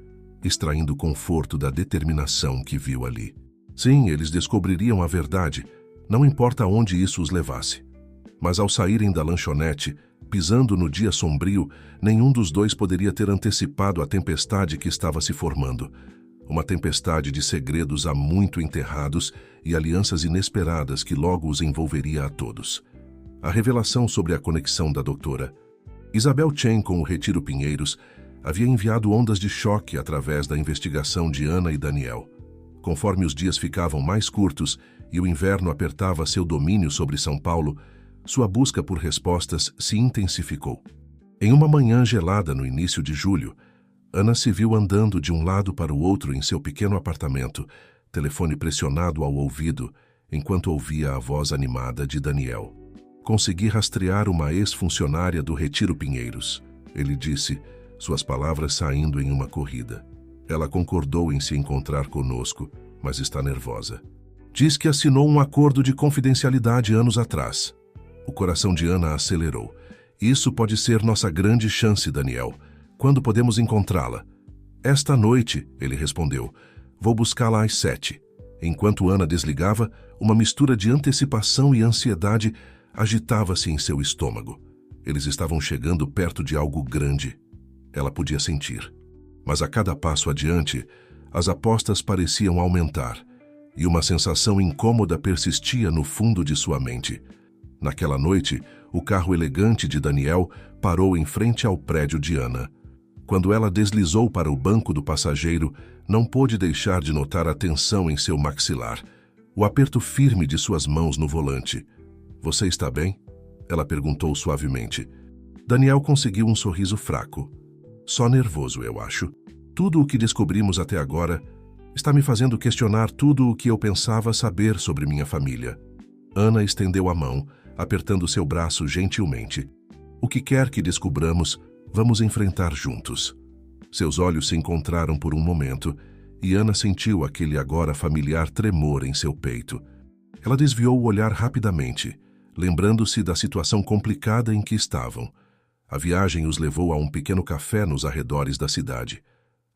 [SPEAKER 1] extraindo conforto da determinação que viu ali. Sim, eles descobririam a verdade, não importa aonde isso os levasse. Mas ao saírem da lanchonete, pisando no dia sombrio, nenhum dos dois poderia ter antecipado a tempestade que estava se formando. Uma tempestade de segredos há muito enterrados e alianças inesperadas que logo os envolveria a todos. A revelação sobre a conexão da doutora Isabel Chen com o Retiro Pinheiros havia enviado ondas de choque através da investigação de Ana e Daniel. Conforme os dias ficavam mais curtos e o inverno apertava seu domínio sobre São Paulo, sua busca por respostas se intensificou. Em uma manhã gelada no início de julho, Ana se viu andando de um lado para o outro em seu pequeno apartamento, telefone pressionado ao ouvido, enquanto ouvia a voz animada de Daniel. "Consegui rastrear uma ex-funcionária do Retiro Pinheiros", ele disse, suas palavras saindo em uma corrida. "Ela concordou em se encontrar conosco, mas está nervosa. Diz que assinou um acordo de confidencialidade anos atrás." O coração de Ana acelerou. "Isso pode ser nossa grande chance, Daniel. Quando podemos encontrá-la?" "Esta noite", ele respondeu. "Vou buscá-la às 7. Enquanto Ana desligava, uma mistura de antecipação e ansiedade agitava-se em seu estômago. Eles estavam chegando perto de algo grande. Ela podia sentir. Mas a cada passo adiante, as apostas pareciam aumentar, e uma sensação incômoda persistia no fundo de sua mente. Naquela noite, o carro elegante de Daniel parou em frente ao prédio de Ana. Quando ela deslizou para o banco do passageiro, não pôde deixar de notar a tensão em seu maxilar, o aperto firme de suas mãos no volante. "Você está bem?" ela perguntou suavemente. Daniel conseguiu um sorriso fraco. "Só nervoso, eu acho. Tudo o que descobrimos até agora está me fazendo questionar tudo o que eu pensava saber sobre minha família." Ana estendeu a mão, apertando seu braço gentilmente. "O que quer que descubramos, vamos enfrentar juntos." Seus olhos se encontraram por um momento, e Ana sentiu aquele agora familiar tremor em seu peito. Ela desviou o olhar rapidamente, lembrando-se da situação complicada em que estavam. A viagem os levou a um pequeno café nos arredores da cidade.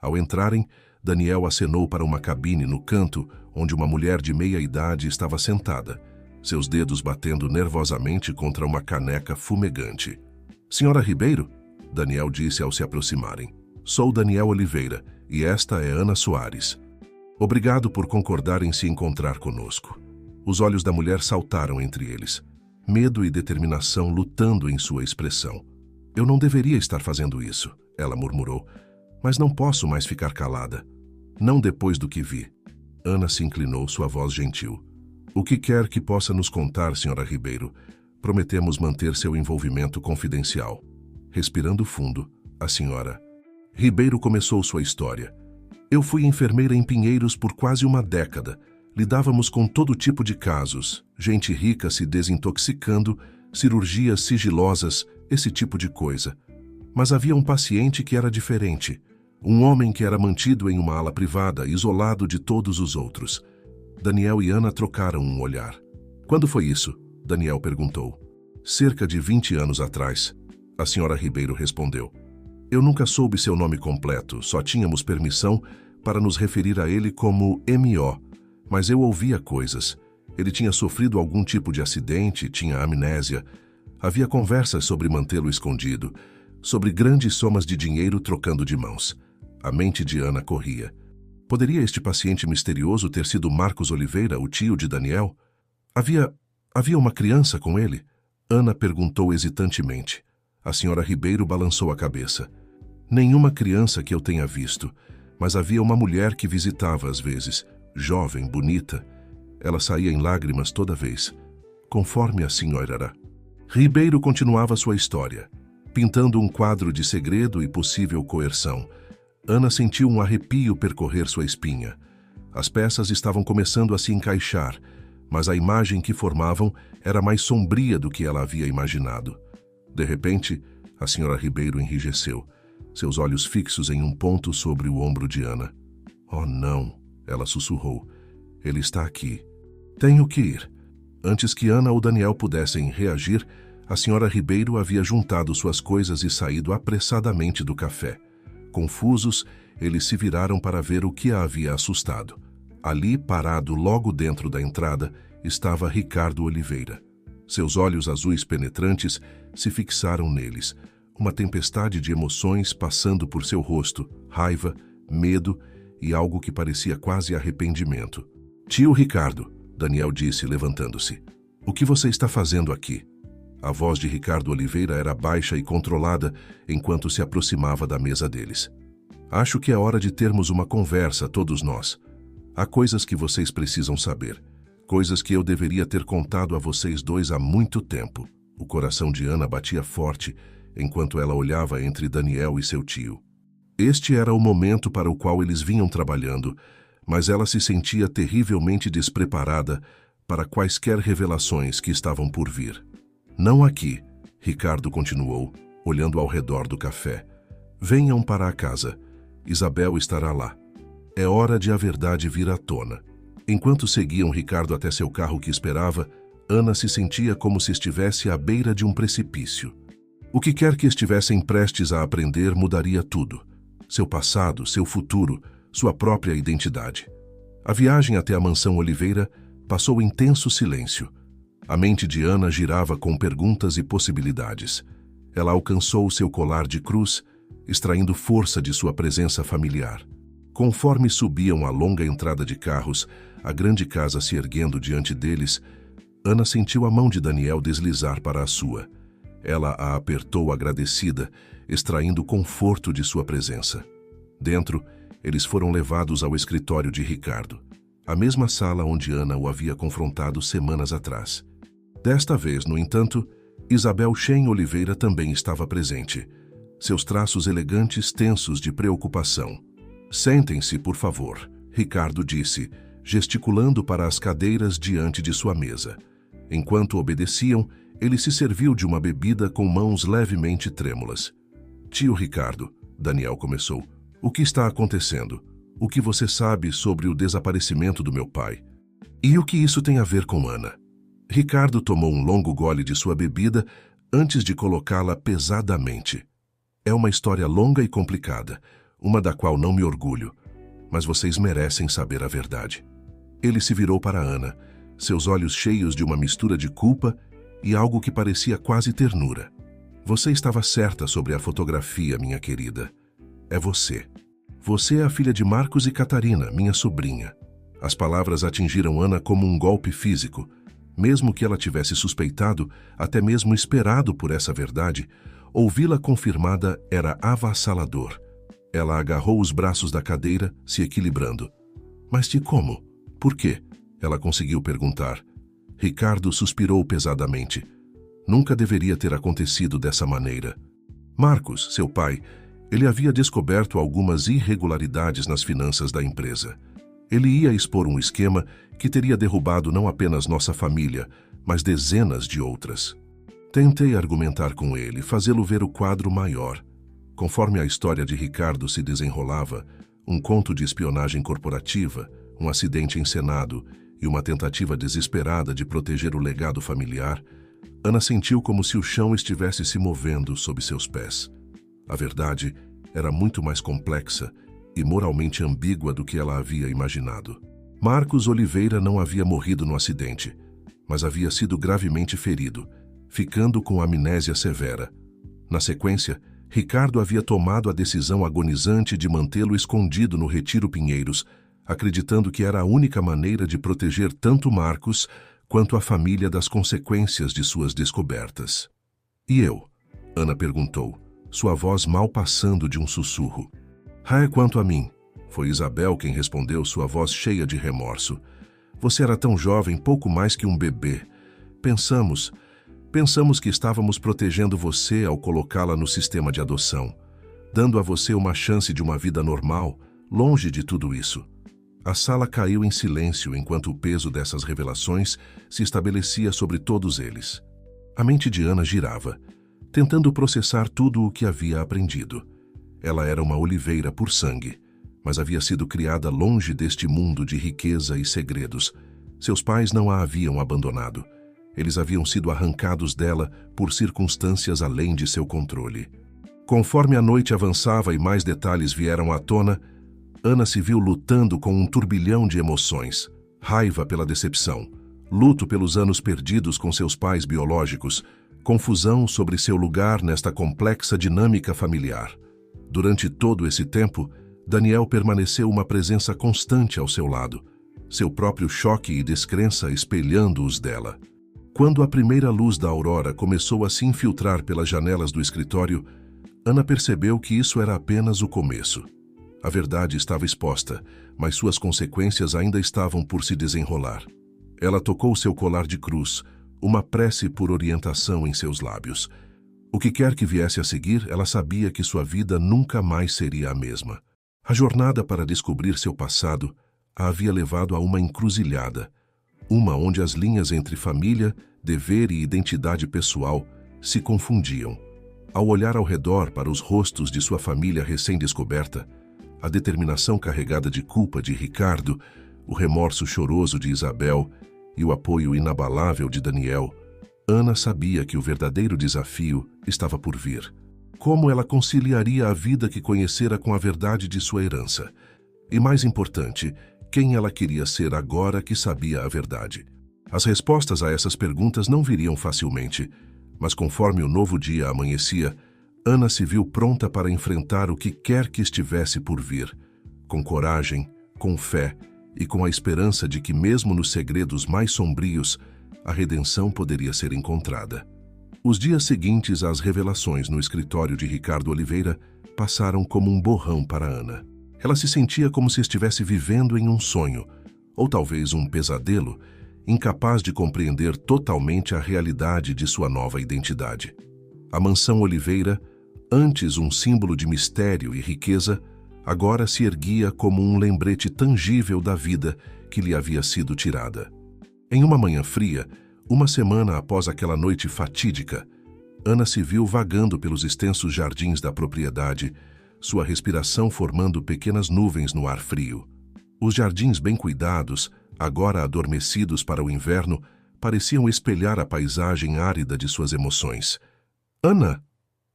[SPEAKER 1] Ao entrarem, Daniel acenou para uma cabine no canto, onde uma mulher de meia-idade estava sentada, seus dedos batendo nervosamente contra uma caneca fumegante. "Senhora Ribeiro?" Daniel disse ao se aproximarem. "Sou Daniel Oliveira, e esta é Ana Soares. Obrigado por concordar em se encontrar conosco." Os olhos da mulher saltaram entre eles, medo e determinação lutando em sua expressão. "Eu não deveria estar fazendo isso", ela murmurou, "mas não posso mais ficar calada. Não depois do que vi." Ana se inclinou, sua voz gentil. "O que quer que possa nos contar, senhora Ribeiro? Prometemos manter seu envolvimento confidencial." Respirando fundo, a senhora Ribeiro começou sua história. "Eu fui enfermeira em Pinheiros por quase uma década. Lidávamos com todo tipo de casos, gente rica se desintoxicando, cirurgias sigilosas, esse tipo de coisa. Mas havia um paciente que era diferente. Um homem que era mantido em uma ala privada, isolado de todos os outros." Daniel e Ana trocaram um olhar. "Quando foi isso?" Daniel perguntou. "Cerca de 20 anos atrás." A senhora Ribeiro respondeu. "Eu nunca soube seu nome completo, só tínhamos permissão para nos referir a ele como M.O., mas eu ouvia coisas. Ele tinha sofrido algum tipo de acidente, tinha amnésia. Havia conversas sobre mantê-lo escondido, sobre grandes somas de dinheiro trocando de mãos." A mente de Ana corria. Poderia este paciente misterioso ter sido Marcos Oliveira, o tio de Daniel? Havia uma criança com ele? Ana perguntou hesitantemente. A senhora Ribeiro balançou a cabeça. "Nenhuma criança que eu tenha visto, mas havia uma mulher que visitava às vezes, jovem, bonita. Ela saía em lágrimas toda vez, conforme a senhora." Ribeiro continuava sua história, pintando um quadro de segredo e possível coerção. Ana sentiu um arrepio percorrer sua espinha. As peças estavam começando a se encaixar, mas a imagem que formavam era mais sombria do que ela havia imaginado. De repente, a senhora Ribeiro enrijeceu, seus olhos fixos em um ponto sobre o ombro de Ana. "Oh, não!" ela sussurrou. "Ele está aqui. Tenho que ir." Antes que Ana ou Daniel pudessem reagir, a senhora Ribeiro havia juntado suas coisas e saído apressadamente do café. Confusos, eles se viraram para ver o que a havia assustado. Ali, parado logo dentro da entrada, estava Ricardo Oliveira. Seus olhos azuis penetrantes se fixaram neles, uma tempestade de emoções passando por seu rosto, raiva, medo e algo que parecia quase arrependimento. "Tio Ricardo", Daniel disse, levantando-se. "O que você está fazendo aqui?" A voz de Ricardo Oliveira era baixa e controlada enquanto se aproximava da mesa deles. "Acho que é hora de termos uma conversa, todos nós. Há coisas que vocês precisam saber, coisas que eu deveria ter contado a vocês dois há muito tempo." O coração de Ana batia forte enquanto ela olhava entre Daniel e seu tio. Este era o momento para o qual eles vinham trabalhando, mas ela se sentia terrivelmente despreparada para quaisquer revelações que estavam por vir. "Não aqui", Ricardo continuou, olhando ao redor do café. "Venham para a casa. Isabel estará lá. É hora de a verdade vir à tona." Enquanto seguiam Ricardo até seu carro que esperava, Ana se sentia como se estivesse à beira de um precipício. O que quer que estivessem prestes a aprender mudaria tudo. Seu passado, seu futuro, sua própria identidade. A viagem até a mansão Oliveira passou em tenso silêncio. A mente de Ana girava com perguntas e possibilidades. Ela alcançou seu colar de cruz, extraindo força de sua presença familiar. Conforme subiam a longa entrada de carros, a grande casa se erguendo diante deles, Ana sentiu a mão de Daniel deslizar para a sua. Ela a apertou agradecida, extraindo conforto de sua presença. Dentro, eles foram levados ao escritório de Ricardo, a mesma sala onde Ana o havia confrontado semanas atrás. Desta vez, no entanto, Isabel Shen Oliveira também estava presente, seus traços elegantes tensos de preocupação. "Sentem-se, por favor", Ricardo disse, gesticulando para as cadeiras diante de sua mesa. Enquanto obedeciam, ele se serviu de uma bebida com mãos levemente trêmulas. "Tio Ricardo", Daniel começou, "o que está acontecendo? O que você sabe sobre o desaparecimento do meu pai?" E o que isso tem a ver com Ana? Ricardo tomou um longo gole de sua bebida antes de colocá-la pesadamente. É uma história longa e complicada, uma da qual não me orgulho, mas vocês merecem saber a verdade. Ele se virou para Ana, seus olhos cheios de uma mistura de culpa e algo que parecia quase ternura. Você estava certa sobre a fotografia, minha querida. É você. Você é a filha de Marcos e Catarina, minha sobrinha. As palavras atingiram Ana como um golpe físico. Mesmo que ela tivesse suspeitado, até mesmo esperado por essa verdade, ouvi-la confirmada era avassalador. Ela agarrou os braços da cadeira, se equilibrando. Mas de como? Por quê? Ela conseguiu perguntar. Ricardo suspirou pesadamente. Nunca deveria ter acontecido dessa maneira. Marcos, seu pai, ele havia descoberto algumas irregularidades nas finanças da empresa. Ele ia expor um esquema que teria derrubado não apenas nossa família, mas dezenas de outras. Tentei argumentar com ele, fazê-lo ver o quadro maior. Conforme a história de Ricardo se desenrolava, um conto de espionagem corporativa, um acidente encenado e uma tentativa desesperada de proteger o legado familiar, Ana sentiu como se o chão estivesse se movendo sob seus pés. A verdade era muito mais complexa e moralmente ambígua do que ela havia imaginado. Marcos Oliveira não havia morrido no acidente, mas havia sido gravemente ferido, ficando com amnésia severa. Na sequência, Ricardo havia tomado a decisão agonizante de mantê-lo escondido no Retiro Pinheiros, acreditando que era a única maneira de proteger tanto Marcos quanto a família das consequências de suas descobertas. E eu? Ana perguntou, sua voz mal passando de um sussurro. Quanto a mim, foi Isabel quem respondeu, sua voz cheia de remorso. Você era tão jovem, pouco mais que um bebê. Pensamos que estávamos protegendo você ao colocá-la no sistema de adoção, dando a você uma chance de uma vida normal, longe de tudo isso. A sala caiu em silêncio enquanto o peso dessas revelações se estabelecia sobre todos eles. A mente de Ana girava, tentando processar tudo o que havia aprendido. Ela era uma Oliveira por sangue, mas havia sido criada longe deste mundo de riqueza e segredos. Seus pais não a haviam abandonado. Eles haviam sido arrancados dela por circunstâncias além de seu controle. Conforme a noite avançava e mais detalhes vieram à tona, Ana se viu lutando com um turbilhão de emoções. Raiva pela decepção, luto pelos anos perdidos com seus pais biológicos, confusão sobre seu lugar nesta complexa dinâmica familiar. Durante todo esse tempo, Daniel permaneceu uma presença constante ao seu lado, seu próprio choque e descrença espelhando os dela. Quando a primeira luz da aurora começou a se infiltrar pelas janelas do escritório, Ana percebeu que isso era apenas o começo. A verdade estava exposta, mas suas consequências ainda estavam por se desenrolar. Ela tocou seu colar de cruz, uma prece por orientação em seus lábios. O que quer que viesse a seguir, ela sabia que sua vida nunca mais seria a mesma. A jornada para descobrir seu passado a havia levado a uma encruzilhada, uma onde as linhas entre família, dever e identidade pessoal se confundiam. Ao olhar ao redor para os rostos de sua família recém-descoberta, a determinação carregada de culpa de Ricardo, o remorso choroso de Isabel e o apoio inabalável de Daniel, Ana sabia que o verdadeiro desafio estava por vir. Como ela conciliaria a vida que conhecera com a verdade de sua herança? E mais importante, quem ela queria ser agora que sabia a verdade? As respostas a essas perguntas não viriam facilmente, mas conforme o novo dia amanhecia, Ana se viu pronta para enfrentar o que quer que estivesse por vir, com coragem, com fé e com a esperança de que mesmo nos segredos mais sombrios, a redenção poderia ser encontrada. Os dias seguintes às revelações no escritório de Ricardo Oliveira passaram como um borrão para Ana. Ela se sentia como se estivesse vivendo em um sonho, ou talvez um pesadelo, incapaz de compreender totalmente a realidade de sua nova identidade. A mansão Oliveira, antes um símbolo de mistério e riqueza, agora se erguia como um lembrete tangível da vida que lhe havia sido tirada. Em uma manhã fria, uma semana após aquela noite fatídica, Ana se viu vagando pelos extensos jardins da propriedade, sua respiração formando pequenas nuvens no ar frio. Os jardins bem cuidados, agora adormecidos para o inverno, pareciam espelhar a paisagem árida de suas emoções. Ana!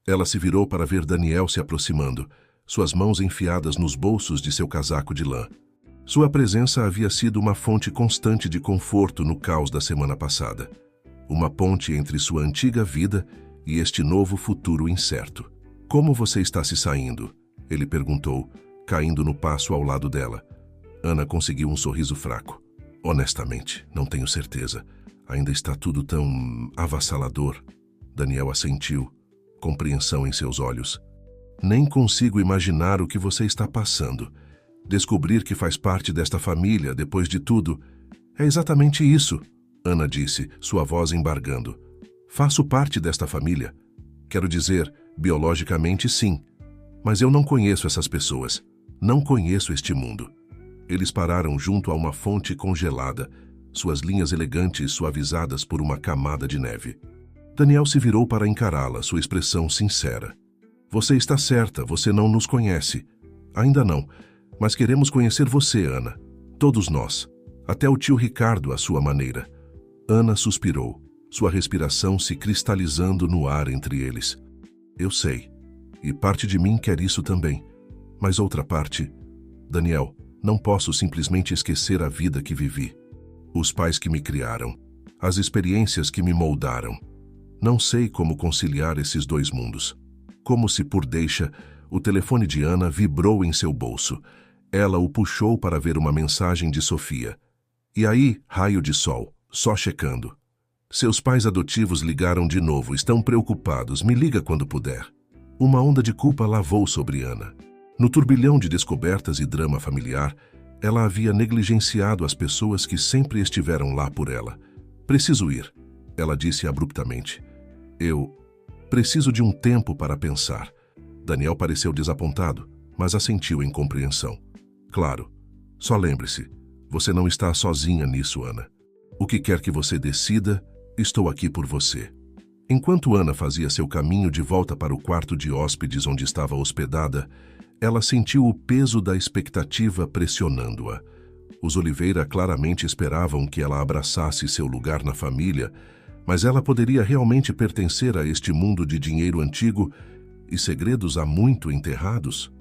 [SPEAKER 1] Ela se virou para ver Daniel se aproximando, suas mãos enfiadas nos bolsos de seu casaco de lã. Sua presença havia sido uma fonte constante de conforto no caos da semana passada. Uma ponte entre sua antiga vida e este novo futuro incerto. Como você está se saindo? Ele perguntou, caindo no passo ao lado dela. Ana conseguiu um sorriso fraco. Honestamente, não tenho certeza. Ainda está tudo tão avassalador. Daniel assentiu, compreensão em seus olhos. Nem consigo imaginar o que você está passando. Descobrir que faz parte desta família, depois de tudo, é exatamente isso, Ana disse, sua voz embargando. Faço parte desta família. Quero dizer, biologicamente sim. Mas eu não conheço essas pessoas. Não conheço este mundo. Eles pararam junto a uma fonte congelada, suas linhas elegantes suavizadas por uma camada de neve. Daniel se virou para encará-la, sua expressão sincera. Você está certa, você não nos conhece. Ainda não, mas queremos conhecer você, Ana. Todos nós. Até o tio Ricardo, à sua maneira. Ana suspirou, sua respiração se cristalizando no ar entre eles. Eu sei. E parte de mim quer isso também. Mas outra parte... Daniel, não posso simplesmente esquecer a vida que vivi. Os pais que me criaram. As experiências que me moldaram. Não sei como conciliar esses dois mundos. Como se por deixa, o telefone de Ana vibrou em seu bolso. Ela o puxou para ver uma mensagem de Sofia. E aí, raio de sol, só checando. Seus pais adotivos ligaram de novo, estão preocupados, me liga quando puder. Uma onda de culpa lavou sobre Ana. No turbilhão de descobertas e drama familiar, ela havia negligenciado as pessoas que sempre estiveram lá por ela. Preciso ir, ela disse abruptamente. Eu preciso de um tempo para pensar. Daniel pareceu desapontado, mas assentiu em compreensão. Claro, só lembre-se, você não está sozinha nisso, Ana. O que quer que você decida, estou aqui por você. Enquanto Ana fazia seu caminho de volta para o quarto de hóspedes onde estava hospedada, ela sentiu o peso da expectativa pressionando-a. Os Oliveira claramente esperavam que ela abraçasse seu lugar na família, mas ela poderia realmente pertencer a este mundo de dinheiro antigo e segredos há muito enterrados?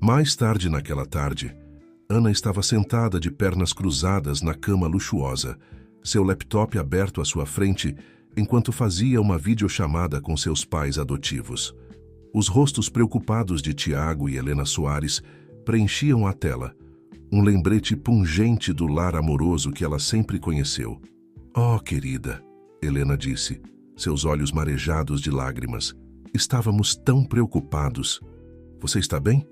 [SPEAKER 1] Mais tarde naquela tarde, Ana estava sentada de pernas cruzadas na cama luxuosa, seu laptop aberto à sua frente, enquanto fazia uma videochamada com seus pais adotivos. Os rostos preocupados de Tiago e Helena Soares preenchiam a tela, um lembrete pungente do lar amoroso que ela sempre conheceu. Oh, querida, Helena disse, seus olhos marejados de lágrimas. Estávamos tão preocupados. Você está bem?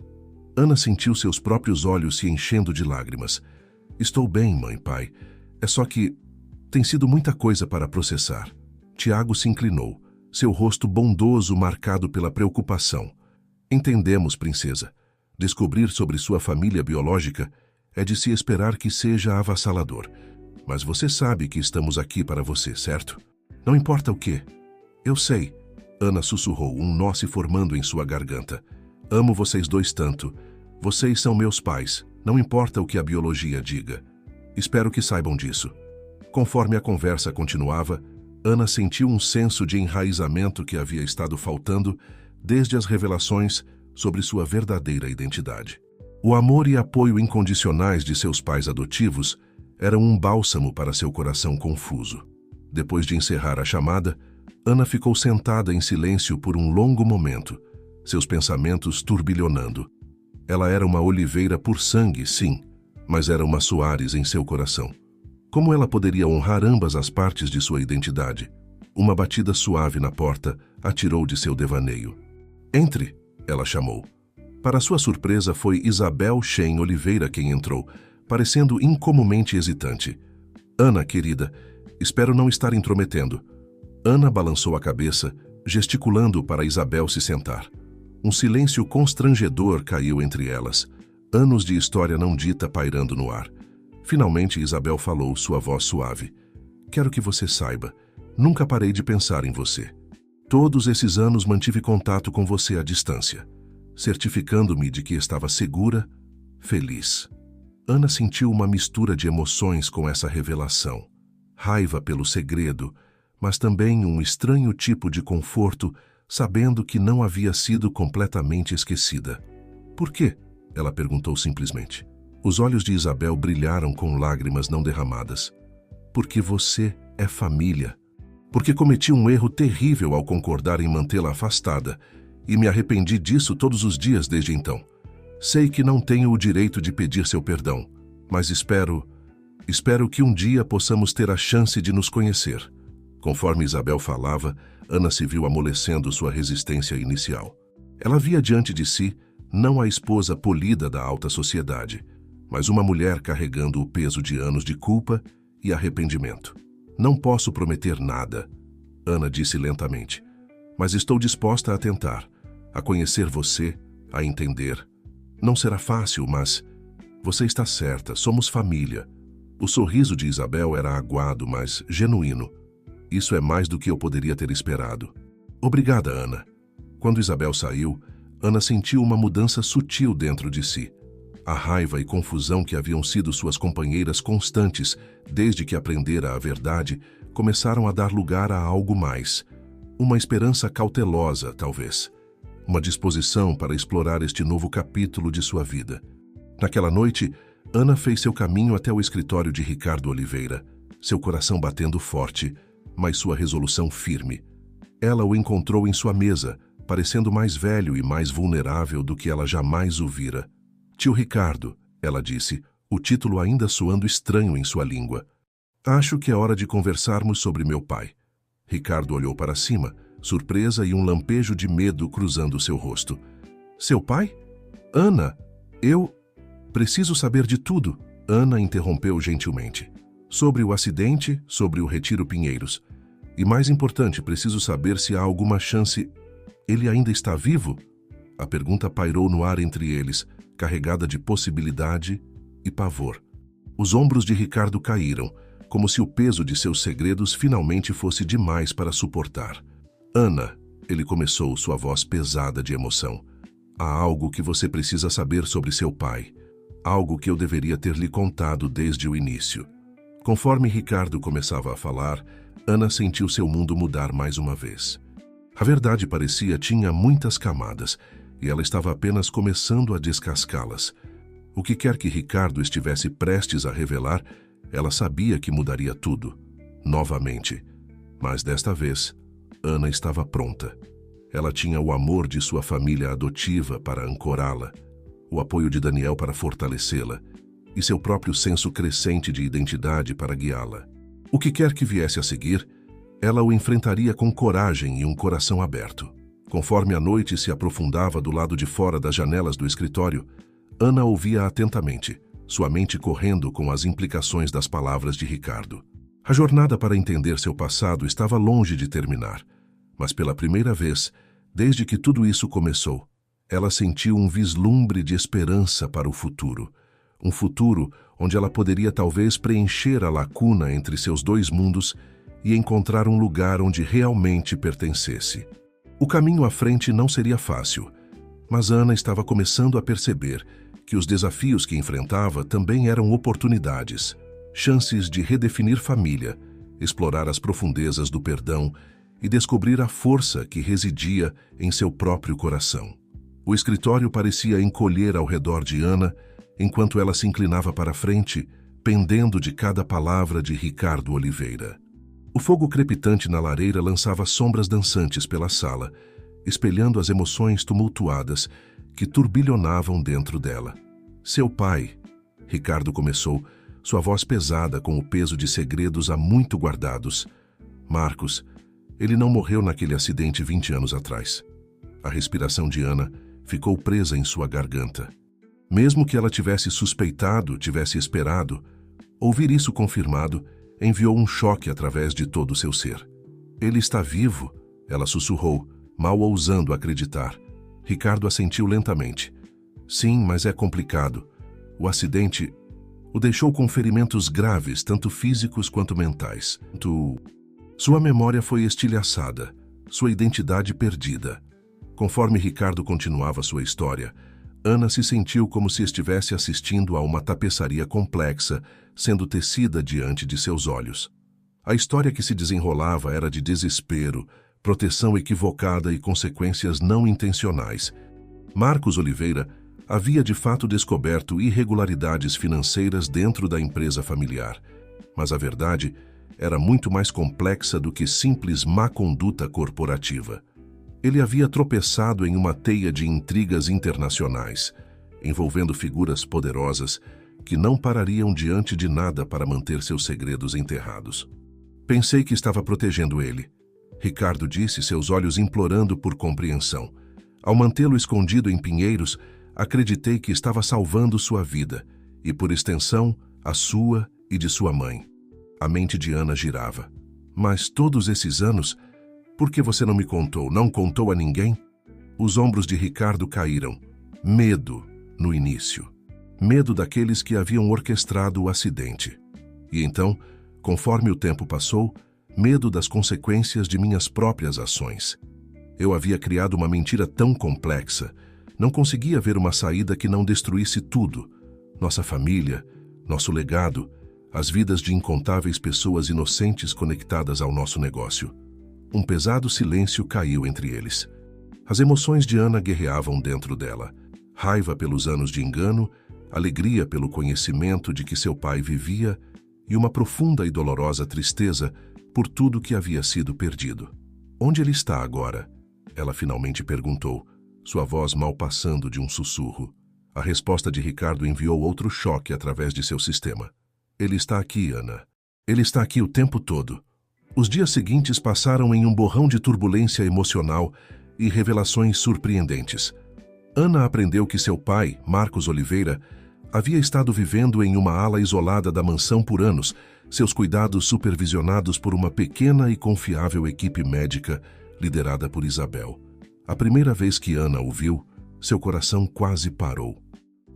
[SPEAKER 1] Ana sentiu seus próprios olhos se enchendo de lágrimas. Estou bem, mãe, pai. É só que tem sido muita coisa para processar. Tiago se inclinou, seu rosto bondoso marcado pela preocupação. Entendemos, princesa. Descobrir sobre sua família biológica é de se esperar que seja avassalador. Mas você sabe que estamos aqui para você, certo? Não importa o quê. Eu sei. Ana sussurrou, um nó se formando em sua garganta. Amo vocês dois tanto. Vocês são meus pais. Não importa o que a biologia diga. Espero que saibam disso. Conforme a conversa continuava, Ana sentiu um senso de enraizamento que havia estado faltando desde as revelações sobre sua verdadeira identidade. O amor e apoio incondicionais de seus pais adotivos eram um bálsamo para seu coração confuso. Depois de encerrar a chamada, Ana ficou sentada em silêncio por um longo momento, seus pensamentos turbilhonando. Ela era uma Oliveira por sangue, sim, mas era uma Soares em seu coração. Como ela poderia honrar ambas as partes de sua identidade? Uma batida suave na porta a tirou de seu devaneio. Entre, ela chamou. Para sua surpresa, foi Isabel Shen Oliveira quem entrou, parecendo incomumente hesitante. Ana, querida, espero não estar intrometendo. Ana balançou a cabeça, gesticulando para Isabel se sentar. Um silêncio constrangedor caiu entre elas, anos de história não dita pairando no ar. Finalmente Isabel falou, sua voz suave. Quero que você saiba, nunca parei de pensar em você. Todos esses anos mantive contato com você à distância, certificando-me de que estava segura, feliz. Ana sentiu uma mistura de emoções com essa revelação. Raiva pelo segredo, mas também um estranho tipo de conforto, sabendo que não havia sido completamente esquecida. Por quê? Ela perguntou simplesmente. Os olhos de Isabel brilharam com lágrimas não derramadas. Porque você é família. Porque cometi um erro terrível ao concordar em mantê-la afastada, e me arrependi disso todos os dias desde então. Sei que não tenho o direito de pedir seu perdão, mas espero que um dia possamos ter a chance de nos conhecer. Conforme Isabel falava, Ana se viu amolecendo sua resistência inicial. Ela via diante de si não a esposa polida da alta sociedade, mas uma mulher carregando o peso de anos de culpa e arrependimento. Não posso prometer nada, Ana disse lentamente, mas estou disposta a tentar, a conhecer você, a entender. Não será fácil, mas você está certa, somos família. O sorriso de Isabel era aguado, mas genuíno. Isso é mais do que eu poderia ter esperado. Obrigada, Ana. Quando Isabel saiu, Ana sentiu uma mudança sutil dentro de si. A raiva e confusão que haviam sido suas companheiras constantes desde que aprendera a verdade começaram a dar lugar a algo mais. Uma esperança cautelosa, talvez. Uma disposição para explorar este novo capítulo de sua vida. Naquela noite, Ana fez seu caminho até o escritório de Ricardo Oliveira, seu coração batendo forte, mas sua resolução firme. Ela o encontrou em sua mesa, parecendo mais velho e mais vulnerável do que ela jamais o vira. Tio Ricardo, ela disse, o título ainda soando estranho em sua língua. Acho que é hora de conversarmos sobre meu pai. Ricardo olhou para cima, surpresa e um lampejo de medo cruzando seu rosto. Seu pai? Ana, eu... Preciso saber de tudo, Ana interrompeu gentilmente. Sobre o acidente, sobre o Retiro Pinheiros. E mais importante, preciso saber se há alguma chance... Ele ainda está vivo? A pergunta pairou no ar entre eles, carregada de possibilidade e pavor. Os ombros de Ricardo caíram, como se o peso de seus segredos finalmente fosse demais para suportar. Ana, ele começou, sua voz pesada de emoção. Há algo que você precisa saber sobre seu pai. Algo que eu deveria ter lhe contado desde o início. Conforme Ricardo começava a falar, Ana sentiu seu mundo mudar mais uma vez. A verdade parecia tinha muitas camadas, e ela estava apenas começando a descascá-las. O que quer que Ricardo estivesse prestes a revelar, ela sabia que mudaria tudo, novamente. Mas desta vez, Ana estava pronta. Ela tinha o amor de sua família adotiva para ancorá-la, o apoio de Daniel para fortalecê-la, e seu próprio senso crescente de identidade para guiá-la. O que quer que viesse a seguir, ela o enfrentaria com coragem e um coração aberto. Conforme a noite se aprofundava do lado de fora das janelas do escritório, Ana ouvia atentamente, sua mente correndo com as implicações das palavras de Ricardo. A jornada para entender seu passado estava longe de terminar, mas pela primeira vez, desde que tudo isso começou, ela sentiu um vislumbre de esperança para o futuro. Um futuro onde ela poderia talvez preencher a lacuna entre seus dois mundos e encontrar um lugar onde realmente pertencesse. O caminho à frente não seria fácil, mas Ana estava começando a perceber que os desafios que enfrentava também eram oportunidades, chances de redefinir família, explorar as profundezas do perdão e descobrir a força que residia em seu próprio coração. O escritório parecia encolher ao redor de Ana, enquanto ela se inclinava para a frente, pendendo de cada palavra de Ricardo Oliveira. O fogo crepitante na lareira lançava sombras dançantes pela sala, espelhando as emoções tumultuadas que turbilhonavam dentro dela. Seu pai, Ricardo começou, sua voz pesada com o peso de segredos há muito guardados. Marcos, ele não morreu naquele acidente 20 anos atrás. A respiração de Ana ficou presa em sua garganta. Mesmo que ela tivesse suspeitado, tivesse esperado, ouvir isso confirmado enviou um choque através de todo o seu ser. Ele está vivo, ela sussurrou, mal ousando acreditar. Ricardo assentiu lentamente. Sim, mas é complicado. O acidente o deixou com ferimentos graves, tanto físicos quanto mentais. Sua memória foi estilhaçada, sua identidade perdida. Conforme Ricardo continuava sua história, Ana se sentiu como se estivesse assistindo a uma tapeçaria complexa sendo tecida diante de seus olhos. A história que se desenrolava era de desespero, proteção equivocada e consequências não intencionais. Marcos Oliveira havia de fato descoberto irregularidades financeiras dentro da empresa familiar, mas a verdade era muito mais complexa do que simples má conduta corporativa. Ele havia tropeçado em uma teia de intrigas internacionais, envolvendo figuras poderosas que não parariam diante de nada para manter seus segredos enterrados. Pensei que estava protegendo ele, Ricardo disse, seus olhos implorando por compreensão. Ao mantê-lo escondido em Pinheiros, acreditei que estava salvando sua vida, e por extensão, a sua e de sua mãe. A mente de Ana girava. Mas todos esses anos, por que você não me contou? Não contou a ninguém? Os ombros de Ricardo caíram. Medo, no início. Medo daqueles que haviam orquestrado o acidente. E então, conforme o tempo passou, medo das consequências de minhas próprias ações. Eu havia criado uma mentira tão complexa, não conseguia ver uma saída que não destruísse tudo. Nossa família, nosso legado, as vidas de incontáveis pessoas inocentes conectadas ao nosso negócio. Um pesado silêncio caiu entre eles. As emoções de Ana guerreavam dentro dela. Raiva pelos anos de engano, alegria pelo conhecimento de que seu pai vivia e uma profunda e dolorosa tristeza por tudo que havia sido perdido. Onde ele está agora? Ela finalmente perguntou, sua voz mal passando de um sussurro. A resposta de Ricardo enviou outro choque através de seu sistema. Ele está aqui, Ana. Ele está aqui o tempo todo. Os dias seguintes passaram em um borrão de turbulência emocional e revelações surpreendentes. Ana aprendeu que seu pai, Marcos Oliveira, havia estado vivendo em uma ala isolada da mansão por anos, seus cuidados supervisionados por uma pequena e confiável equipe médica liderada por Isabel. A primeira vez que Ana o viu, seu coração quase parou.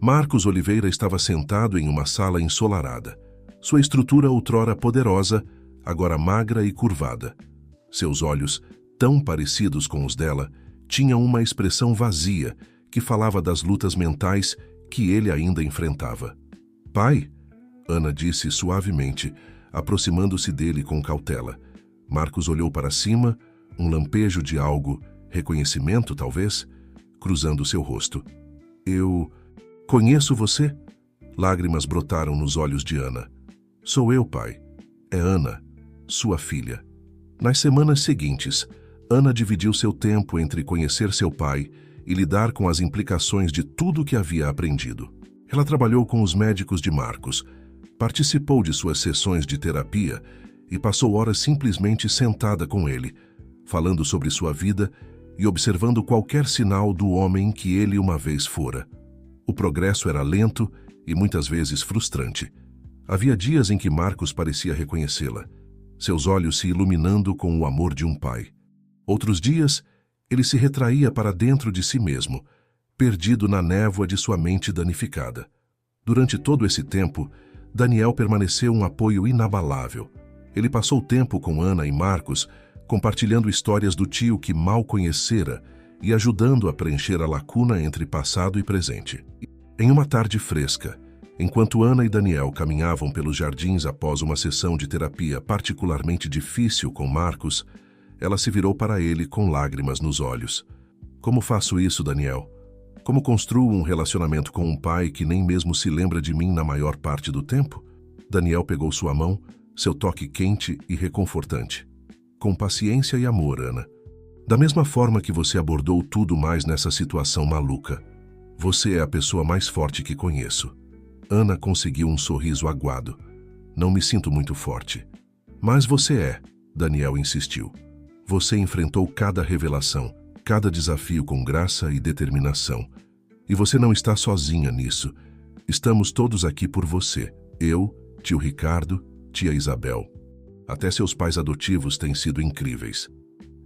[SPEAKER 1] Marcos Oliveira estava sentado em uma sala ensolarada. Sua estrutura outrora poderosa, agora magra e curvada. Seus olhos, tão parecidos com os dela, tinham uma expressão vazia que falava das lutas mentais que ele ainda enfrentava. Pai, Ana disse suavemente, aproximando-se dele com cautela. Marcos olhou para cima, um lampejo de algo, reconhecimento talvez, cruzando seu rosto. Eu conheço você? Lágrimas brotaram nos olhos de Ana. Sou eu, pai. É Ana, sua filha. Nas semanas seguintes, Ana dividiu seu tempo entre conhecer seu pai e lidar com as implicações de tudo o que havia aprendido. Ela trabalhou com os médicos de Marcos, participou de suas sessões de terapia e passou horas simplesmente sentada com ele, falando sobre sua vida e observando qualquer sinal do homem que ele uma vez fora. O progresso era lento e muitas vezes frustrante. Havia dias em que Marcos parecia reconhecê-la, seus olhos se iluminando com o amor de um pai. Outros dias, ele se retraía para dentro de si mesmo, perdido na névoa de sua mente danificada. Durante todo esse tempo, Daniel permaneceu um apoio inabalável. Ele passou tempo com Ana e Marcos, compartilhando histórias do tio que mal conhecera e ajudando a preencher a lacuna entre passado e presente. Em uma tarde fresca, enquanto Ana e Daniel caminhavam pelos jardins após uma sessão de terapia particularmente difícil com Marcos, ela se virou para ele com lágrimas nos olhos. Como faço isso, Daniel? Como construo um relacionamento com um pai que nem mesmo se lembra de mim na maior parte do tempo? Daniel pegou sua mão, seu toque quente e reconfortante. Com paciência e amor, Ana. Da mesma forma que você abordou tudo mais nessa situação maluca. Você é a pessoa mais forte que conheço. Ana conseguiu um sorriso aguado. Não me sinto muito forte. Mas você é, Daniel insistiu. Você enfrentou cada revelação, cada desafio com graça e determinação. E você não está sozinha nisso. Estamos todos aqui por você. Eu, tio Ricardo, tia Isabel. Até seus pais adotivos têm sido incríveis.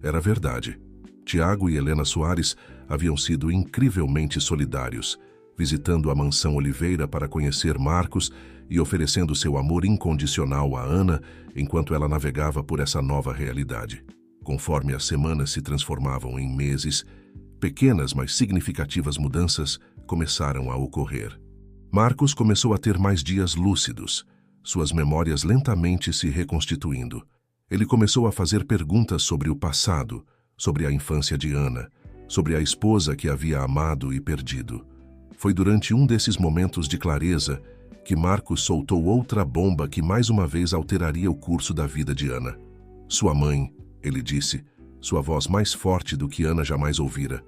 [SPEAKER 1] Era verdade. Tiago e Helena Soares haviam sido incrivelmente solidários, visitando a mansão Oliveira para conhecer Marcos e oferecendo seu amor incondicional a Ana enquanto ela navegava por essa nova realidade. Conforme as semanas se transformavam em meses, pequenas mas significativas mudanças começaram a ocorrer. Marcos começou a ter mais dias lúcidos, suas memórias lentamente se reconstituindo. Ele começou a fazer perguntas sobre o passado, sobre a infância de Ana, sobre a esposa que havia amado e perdido. Foi durante um desses momentos de clareza que Marcos soltou outra bomba que mais uma vez alteraria o curso da vida de Ana. Sua mãe, ele disse, sua voz mais forte do que Ana jamais ouvira.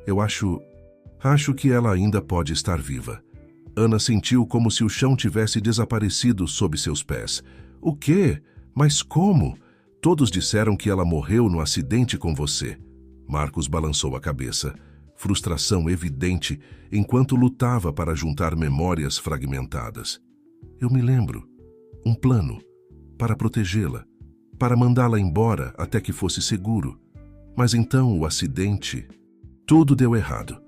[SPEAKER 1] Eu acho que ela ainda pode estar viva. Ana sentiu como se o chão tivesse desaparecido sob seus pés. O quê? Mas como? Todos disseram que ela morreu no acidente com você. Marcos balançou a cabeça, frustração evidente, enquanto lutava para juntar memórias fragmentadas. Eu me lembro. Um plano. Para protegê-la. Para mandá-la embora até que fosse seguro. Mas então o acidente... Tudo deu errado.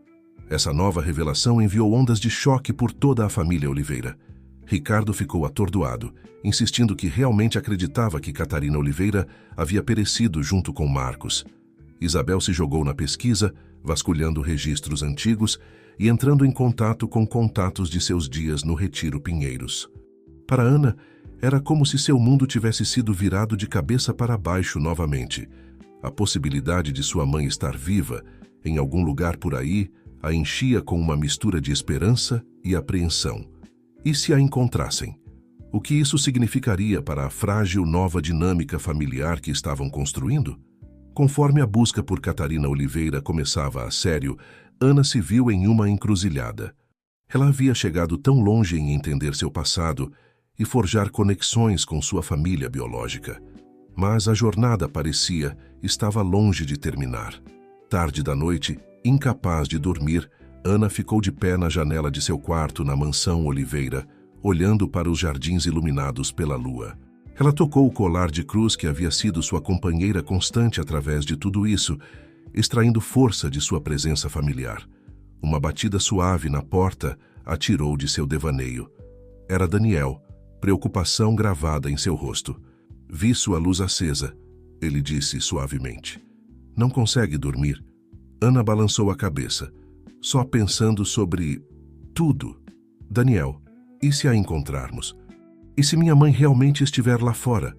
[SPEAKER 1] Essa nova revelação enviou ondas de choque por toda a família Oliveira. Ricardo ficou atordoado, insistindo que realmente acreditava que Catarina Oliveira havia perecido junto com Marcos. Isabel se jogou na pesquisa, vasculhando registros antigos e entrando em contato com contatos de seus dias no Retiro Pinheiros. Para Ana, era como se seu mundo tivesse sido virado de cabeça para baixo novamente. A possibilidade de sua mãe estar viva, em algum lugar por aí, a enchia com uma mistura de esperança e apreensão. E se a encontrassem? O que isso significaria para a frágil nova dinâmica familiar que estavam construindo? Conforme a busca por Catarina Oliveira começava a sério, Ana se viu em uma encruzilhada. Ela havia chegado tão longe em entender seu passado e forjar conexões com sua família biológica. Mas a jornada estava longe de terminar. Tarde da noite, incapaz de dormir, Ana ficou de pé na janela de seu quarto na mansão Oliveira, olhando para os jardins iluminados pela lua. Ela tocou o colar de cruz que havia sido sua companheira constante através de tudo isso, extraindo força de sua presença familiar. Uma batida suave na porta a tirou de seu devaneio. Era Daniel, preocupação gravada em seu rosto. Vi sua luz acesa, ele disse suavemente. Não consegue dormir? Ana balançou a cabeça, só pensando sobre tudo. Daniel, e se a encontrarmos? E se minha mãe realmente estiver lá fora?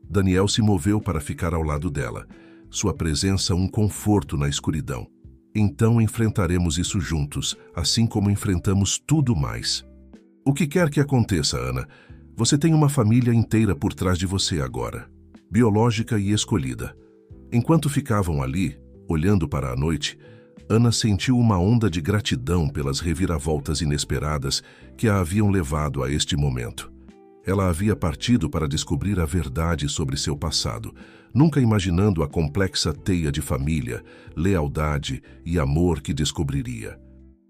[SPEAKER 1] Daniel se moveu para ficar ao lado dela, sua presença um conforto na escuridão. Então enfrentaremos isso juntos, assim como enfrentamos tudo mais. O que quer que aconteça, Ana, você tem uma família inteira por trás de você agora, biológica e escolhida. Enquanto ficavam ali, olhando para a noite, Ana sentiu uma onda de gratidão pelas reviravoltas inesperadas que a haviam levado a este momento. Ela havia partido para descobrir a verdade sobre seu passado, nunca imaginando a complexa teia de família, lealdade e amor que descobriria.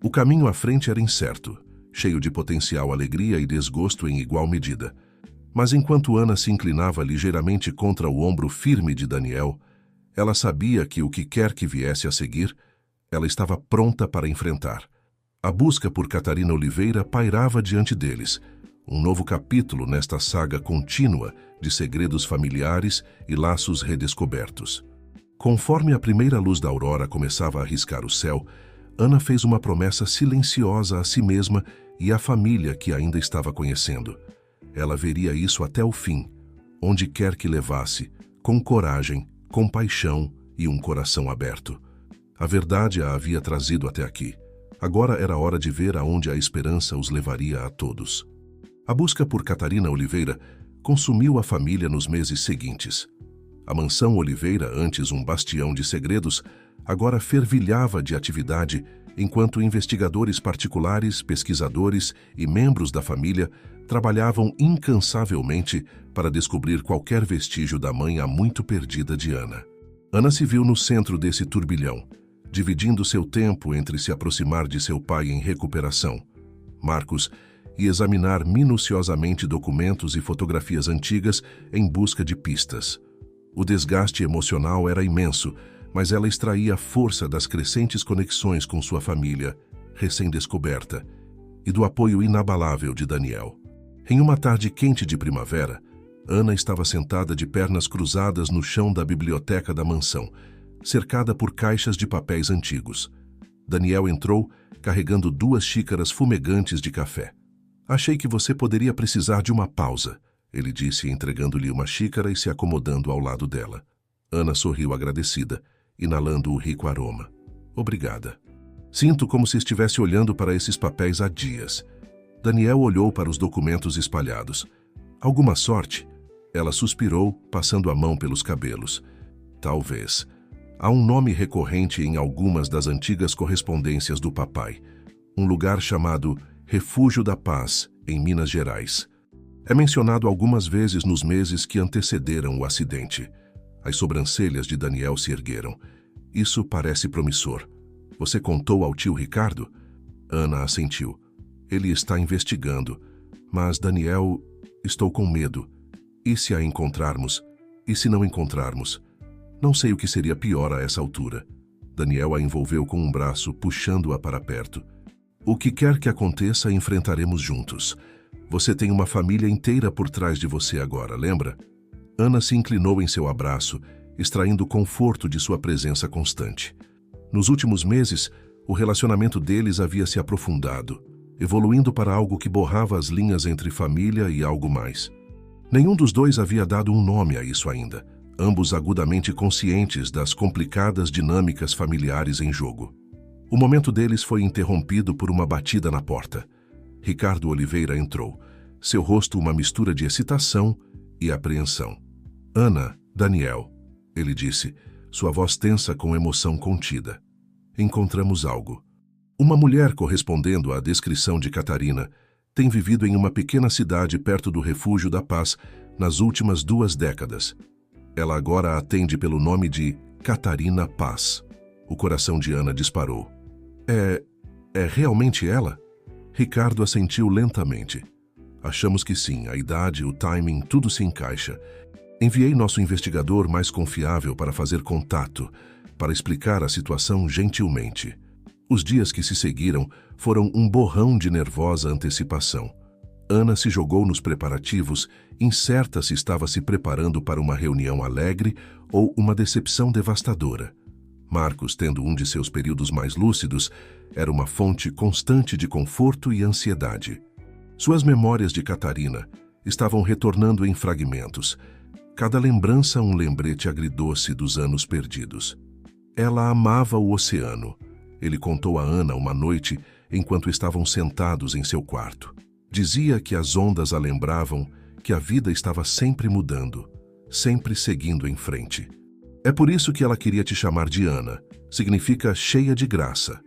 [SPEAKER 1] O caminho à frente era incerto, cheio de potencial alegria e desgosto em igual medida. Mas enquanto Ana se inclinava ligeiramente contra o ombro firme de Daniel, ela sabia que o que quer que viesse a seguir, ela estava pronta para enfrentar. A busca por Catarina Oliveira pairava diante deles, um novo capítulo nesta saga contínua de segredos familiares e laços redescobertos. Conforme a primeira luz da aurora começava a riscar o céu, Ana fez uma promessa silenciosa a si mesma e à família que ainda estava conhecendo. Ela veria isso até o fim, onde quer que levasse, com coragem, compaixão e um coração aberto. A verdade a havia trazido até aqui. Agora era hora de ver aonde a esperança os levaria a todos. A busca por Catarina Oliveira consumiu a família nos meses seguintes. A mansão Oliveira, antes um bastião de segredos, agora fervilhava de atividade, enquanto investigadores particulares, pesquisadores e membros da família trabalhavam incansavelmente para descobrir qualquer vestígio da mãe há muito perdida de Ana. Ana se viu no centro desse turbilhão, dividindo seu tempo entre se aproximar de seu pai em recuperação, Marcos, e examinar minuciosamente documentos e fotografias antigas em busca de pistas. O desgaste emocional era imenso, mas ela extraía força das crescentes conexões com sua família, recém-descoberta, e do apoio inabalável de Daniel. Em uma tarde quente de primavera, Ana estava sentada de pernas cruzadas no chão da biblioteca da mansão, cercada por caixas de papéis antigos. Daniel entrou, carregando 2 xícaras fumegantes de café. Achei que você poderia precisar de uma pausa, ele disse, entregando-lhe uma xícara e se acomodando ao lado dela. Ana sorriu agradecida, inalando o rico aroma. Obrigada. Sinto como se estivesse olhando para esses papéis há dias. Daniel olhou para os documentos espalhados. Alguma sorte? Ela suspirou, passando a mão pelos cabelos. Talvez. Há um nome recorrente em algumas das antigas correspondências do papai. Um lugar chamado Refúgio da Paz, em Minas Gerais. É mencionado algumas vezes nos meses que antecederam o acidente. As sobrancelhas de Daniel se ergueram. Isso parece promissor. Você contou ao tio Ricardo? Ana assentiu. Ele está investigando. Mas, Daniel, estou com medo. E se a encontrarmos? E se não encontrarmos? Não sei o que seria pior a essa altura. Daniel a envolveu com um braço, puxando-a para perto. O que quer que aconteça, enfrentaremos juntos. Você tem uma família inteira por trás de você agora, lembra? Ana se inclinou em seu abraço, extraindo conforto de sua presença constante. Nos últimos meses, o relacionamento deles havia se aprofundado, evoluindo para algo que borrava as linhas entre família e algo mais. Nenhum dos dois havia dado um nome a isso ainda, ambos agudamente conscientes das complicadas dinâmicas familiares em jogo. O momento deles foi interrompido por uma batida na porta. Ricardo Oliveira entrou, seu rosto uma mistura de excitação e apreensão. Ana, Daniel, ele disse, sua voz tensa com emoção contida. Encontramos algo. Uma mulher correspondendo à descrição de Catarina tem vivido em uma pequena cidade perto do Refúgio da Paz nas últimas 2 décadas. Ela agora atende pelo nome de Catarina Paz. O coração de Ana disparou. É realmente ela? Ricardo assentiu lentamente. Achamos que sim, a idade, o timing, tudo se encaixa. Enviei nosso investigador mais confiável para fazer contato, para explicar a situação gentilmente. Os dias que se seguiram foram um borrão de nervosa antecipação. Ana se jogou nos preparativos, incerta se estava se preparando para uma reunião alegre ou uma decepção devastadora. Marcos, tendo um de seus períodos mais lúcidos, era uma fonte constante de conforto e ansiedade. Suas memórias de Catarina estavam retornando em fragmentos, cada lembrança um lembrete agridoce dos anos perdidos. Ela amava o oceano. Ele contou a Ana uma noite enquanto estavam sentados em seu quarto. Dizia que as ondas a lembravam que a vida estava sempre mudando, sempre seguindo em frente. É por isso que ela queria te chamar de Ana. Significa cheia de graça.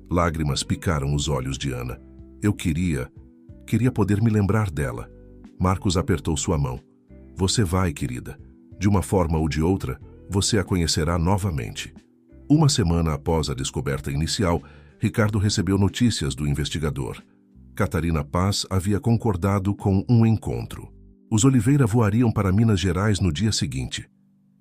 [SPEAKER 1] Lágrimas picaram os olhos de Ana. Eu queria poder me lembrar dela. Marcos apertou sua mão. Você vai, querida. De uma forma ou de outra, você a conhecerá novamente. Uma semana após a descoberta inicial, Ricardo recebeu notícias do investigador. Catarina Paz havia concordado com um encontro. Os Oliveira voariam para Minas Gerais no dia seguinte.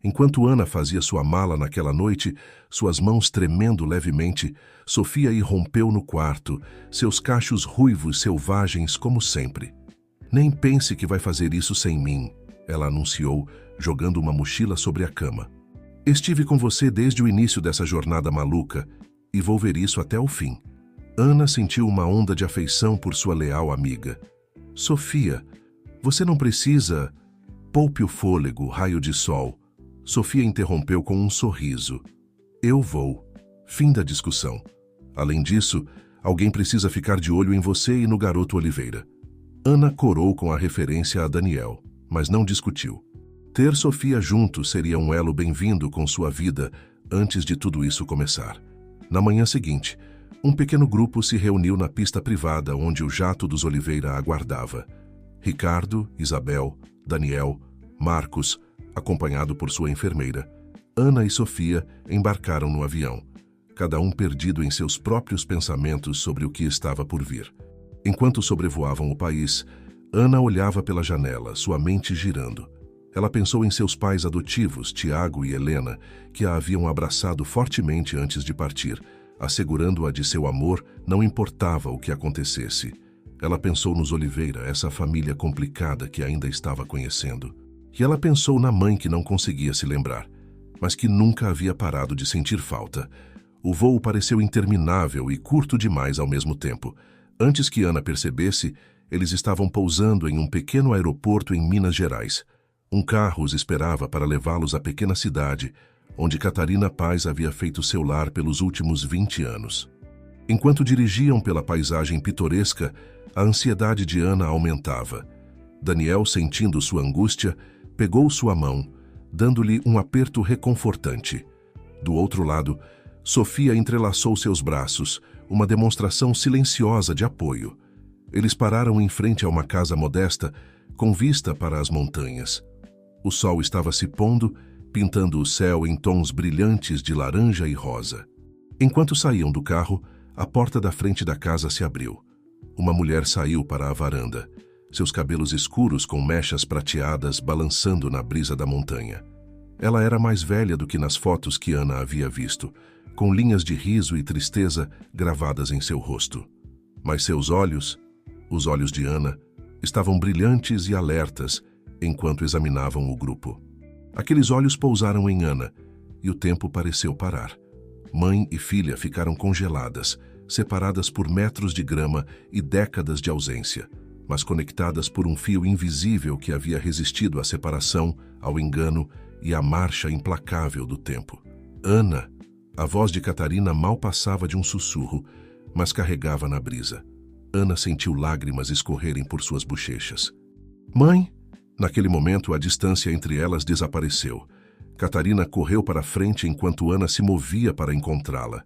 [SPEAKER 1] Enquanto Ana fazia sua mala naquela noite, suas mãos tremendo levemente, Sofia irrompeu no quarto, seus cachos ruivos selvagens como sempre. Nem pense que vai fazer isso sem mim, ela anunciou, jogando uma mochila sobre a cama. Estive com você desde o início dessa jornada maluca e vou ver isso até o fim. Ana sentiu uma onda de afeição por sua leal amiga. Sofia, você não precisa... Poupe o fôlego, raio de sol. Sofia interrompeu com um sorriso. Eu vou. Fim da discussão. Além disso, alguém precisa ficar de olho em você e no garoto Oliveira. Ana corou com a referência a Daniel, mas não discutiu. Ter Sofia junto seria um elo bem-vindo com sua vida antes de tudo isso começar. Na manhã seguinte, um pequeno grupo se reuniu na pista privada onde o jato dos Oliveira aguardava. Ricardo, Isabel, Daniel, Marcos, acompanhado por sua enfermeira, Ana e Sofia embarcaram no avião, cada um perdido em seus próprios pensamentos sobre o que estava por vir. Enquanto sobrevoavam o país, Ana olhava pela janela, sua mente girando. Ela pensou em seus pais adotivos, Tiago e Helena, que a haviam abraçado fortemente antes de partir, assegurando-a de seu amor, não importava o que acontecesse. Ela pensou nos Oliveira, essa família complicada que ainda estava conhecendo. E ela pensou na mãe que não conseguia se lembrar, mas que nunca havia parado de sentir falta. O voo pareceu interminável e curto demais ao mesmo tempo. Antes que Ana percebesse, eles estavam pousando em um pequeno aeroporto em Minas Gerais. Um carro os esperava para levá-los à pequena cidade, onde Catarina Paz havia feito seu lar pelos últimos 20 anos. Enquanto dirigiam pela paisagem pitoresca, a ansiedade de Ana aumentava. Daniel, sentindo sua angústia, pegou sua mão, dando-lhe um aperto reconfortante. Do outro lado, Sofia entrelaçou seus braços, uma demonstração silenciosa de apoio. Eles pararam em frente a uma casa modesta, com vista para as montanhas. O sol estava se pondo, pintando o céu em tons brilhantes de laranja e rosa. Enquanto saíam do carro, a porta da frente da casa se abriu. Uma mulher saiu para a varanda, seus cabelos escuros com mechas prateadas balançando na brisa da montanha. Ela era mais velha do que nas fotos que Ana havia visto, com linhas de riso e tristeza gravadas em seu rosto. Mas seus olhos, os olhos de Ana, estavam brilhantes e alertas enquanto examinavam o grupo. Aqueles olhos pousaram em Ana, e o tempo pareceu parar. Mãe e filha ficaram congeladas, separadas por metros de grama e décadas de ausência, mas conectadas por um fio invisível que havia resistido à separação, ao engano e à marcha implacável do tempo. Ana! A voz de Catarina mal passava de um sussurro, mas carregava na brisa. Ana sentiu lágrimas escorrerem por suas bochechas. Mãe! Naquele momento, a distância entre elas desapareceu. Catarina correu para a frente enquanto Ana se movia para encontrá-la.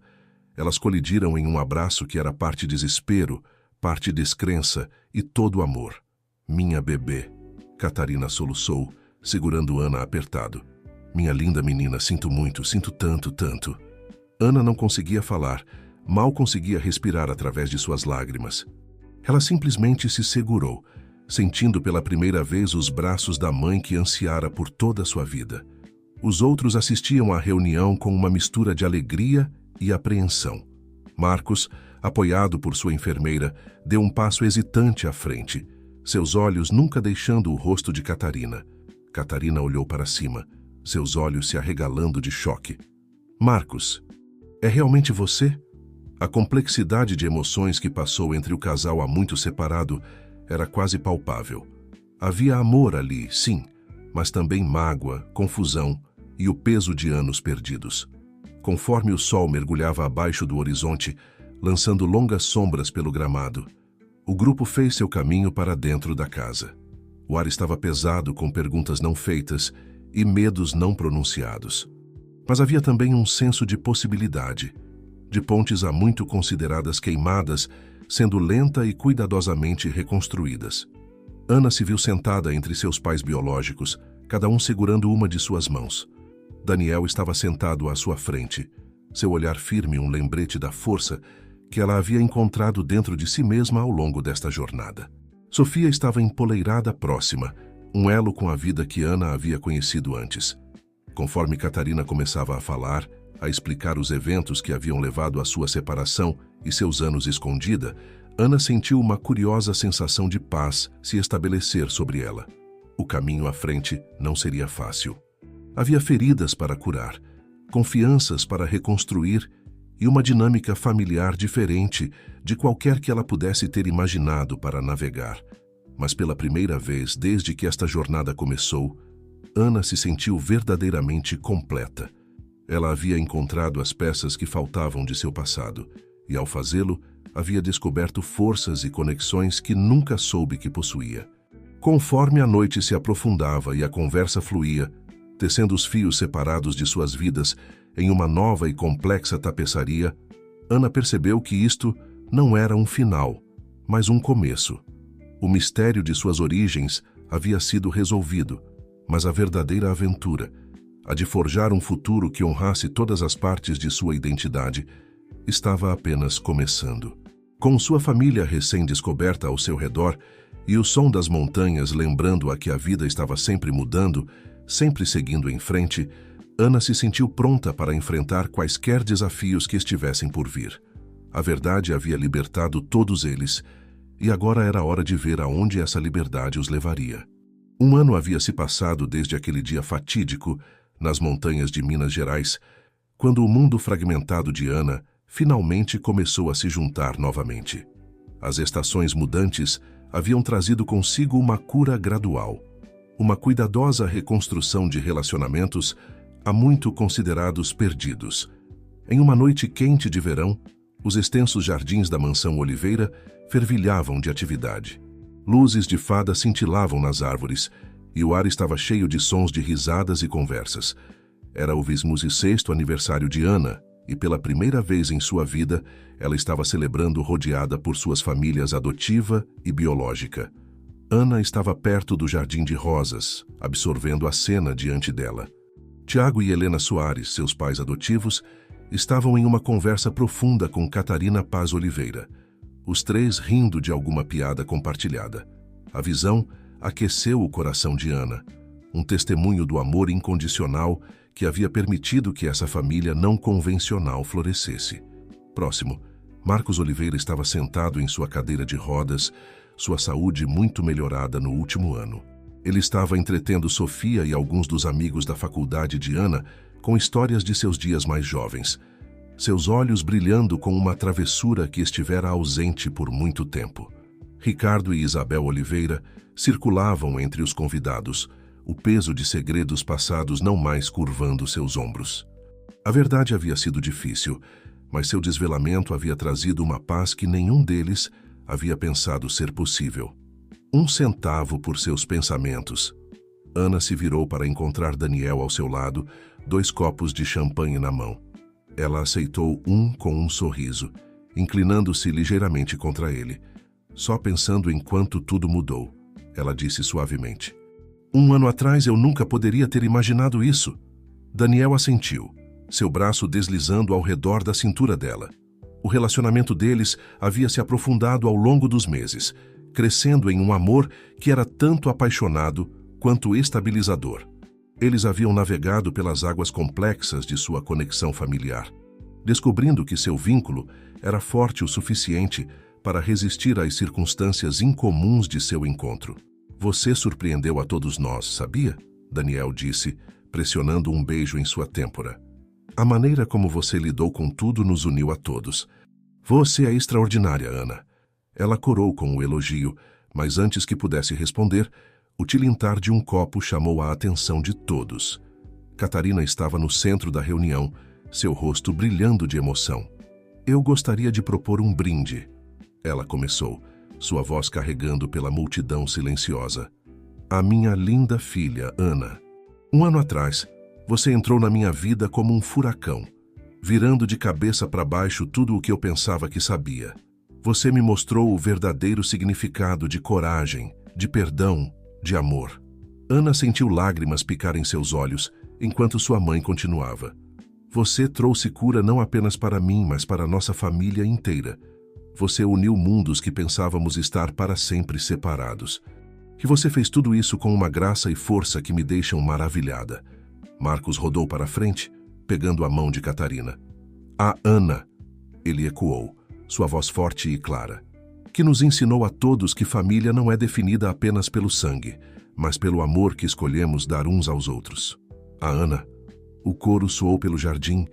[SPEAKER 1] Elas colidiram em um abraço que era parte desespero, parte descrença e todo amor. Minha bebê, Catarina soluçou, segurando Ana apertado. Minha linda menina, sinto muito, sinto tanto, tanto. Ana não conseguia falar, mal conseguia respirar através de suas lágrimas. Ela simplesmente se segurou, sentindo pela primeira vez os braços da mãe que ansiara por toda a sua vida. Os outros assistiam à reunião com uma mistura de alegria e apreensão. Marcos, apoiado por sua enfermeira, deu um passo hesitante à frente, seus olhos nunca deixando o rosto de Catarina. Catarina olhou para cima, seus olhos se arregalando de choque. Marcos, é realmente você? A complexidade de emoções que passou entre o casal há muito separado era quase palpável. Havia amor ali, sim, mas também mágoa, confusão e o peso de anos perdidos. Conforme o sol mergulhava abaixo do horizonte, lançando longas sombras pelo gramado, o grupo fez seu caminho para dentro da casa. O ar estava pesado com perguntas não feitas e medos não pronunciados. Mas havia também um senso de possibilidade, de pontes há muito consideradas queimadas, sendo lenta e cuidadosamente reconstruídas. Ana se viu sentada entre seus pais biológicos, cada um segurando uma de suas mãos. Daniel estava sentado à sua frente, seu olhar firme um lembrete da força que ela havia encontrado dentro de si mesma ao longo desta jornada. Sofia estava empoleirada próxima, um elo com a vida que Ana havia conhecido antes. Conforme Catarina começava a falar, a explicar os eventos que haviam levado à sua separação e seus anos escondida, Ana sentiu uma curiosa sensação de paz se estabelecer sobre ela. O caminho à frente não seria fácil. Havia feridas para curar, confianças para reconstruir e uma dinâmica familiar diferente de qualquer que ela pudesse ter imaginado para navegar. Mas pela primeira vez desde que esta jornada começou, Ana se sentiu verdadeiramente completa. Ela havia encontrado as peças que faltavam de seu passado e, ao fazê-lo, havia descoberto forças e conexões que nunca soube que possuía. Conforme a noite se aprofundava e a conversa fluía, tecendo os fios separados de suas vidas em uma nova e complexa tapeçaria, Ana percebeu que isto não era um final, mas um começo. O mistério de suas origens havia sido resolvido, mas a verdadeira aventura, a de forjar um futuro que honrasse todas as partes de sua identidade, estava apenas começando. Com sua família recém-descoberta ao seu redor e o som das montanhas lembrando-a que a vida estava sempre mudando, sempre seguindo em frente, Ana se sentiu pronta para enfrentar quaisquer desafios que estivessem por vir. A verdade havia libertado todos eles, e agora era hora de ver aonde essa liberdade os levaria. Um ano havia se passado desde aquele dia fatídico, nas montanhas de Minas Gerais, quando o mundo fragmentado de Ana finalmente começou a se juntar novamente. As estações mudantes haviam trazido consigo uma cura gradual, uma cuidadosa reconstrução de relacionamentos há muito considerados perdidos. Em uma noite quente de verão, os extensos jardins da mansão Oliveira fervilhavam de atividade. Luzes de fada cintilavam nas árvores e o ar estava cheio de sons de risadas e conversas. Era o 26º aniversário de Ana e, pela primeira vez em sua vida, ela estava celebrando rodeada por suas famílias adotiva e biológica. Ana estava perto do jardim de rosas, absorvendo a cena diante dela. Tiago e Helena Soares, seus pais adotivos, estavam em uma conversa profunda com Catarina Paz Oliveira, os três rindo de alguma piada compartilhada. A visão aqueceu o coração de Ana, um testemunho do amor incondicional que havia permitido que essa família não convencional florescesse. Próximo, Marcos Oliveira estava sentado em sua cadeira de rodas, sua saúde muito melhorada no último ano. Ele estava entretendo Sofia e alguns dos amigos da faculdade de Ana com histórias de seus dias mais jovens, seus olhos brilhando com uma travessura que estivera ausente por muito tempo. Ricardo e Isabel Oliveira circulavam entre os convidados, o peso de segredos passados não mais curvando seus ombros. A verdade havia sido difícil, mas seu desvelamento havia trazido uma paz que nenhum deles havia pensado ser possível. 1 centavo por seus pensamentos. Ana se virou para encontrar Daniel ao seu lado, 2 copos de champanhe na mão. Ela aceitou um com um sorriso, inclinando-se ligeiramente contra ele. Só pensando em quanto tudo mudou, ela disse suavemente. 1 ano atrás eu nunca poderia ter imaginado isso. Daniel assentiu, seu braço deslizando ao redor da cintura dela. O relacionamento deles havia se aprofundado ao longo dos meses, crescendo em um amor que era tanto apaixonado quanto estabilizador. Eles haviam navegado pelas águas complexas de sua conexão familiar, descobrindo que seu vínculo era forte o suficiente para resistir às circunstâncias incomuns de seu encontro. Você surpreendeu a todos nós, sabia? Daniel disse, pressionando um beijo em sua têmpora. A maneira como você lidou com tudo nos uniu a todos. Você é extraordinária, Ana. Ela corou com o elogio, mas antes que pudesse responder, o tilintar de um copo chamou a atenção de todos. Catarina estava no centro da reunião, seu rosto brilhando de emoção. Eu gostaria de propor um brinde. Ela começou, sua voz carregando pela multidão silenciosa. A minha linda filha, Ana. 1 ano atrás, você entrou na minha vida como um furacão, virando de cabeça para baixo tudo o que eu pensava que sabia. Você me mostrou o verdadeiro significado de coragem, de perdão, de amor. Ana sentiu lágrimas picar em seus olhos, enquanto sua mãe continuava. Você trouxe cura não apenas para mim, mas para nossa família inteira. Você uniu mundos que pensávamos estar para sempre separados. E você fez tudo isso com uma graça e força que me deixam maravilhada. Marcos rodou para frente, pegando a mão de Catarina. A Ana, ele ecoou, sua voz forte e clara, que nos ensinou a todos que família não é definida apenas pelo sangue, mas pelo amor que escolhemos dar uns aos outros. A Ana. O coro soou pelo jardim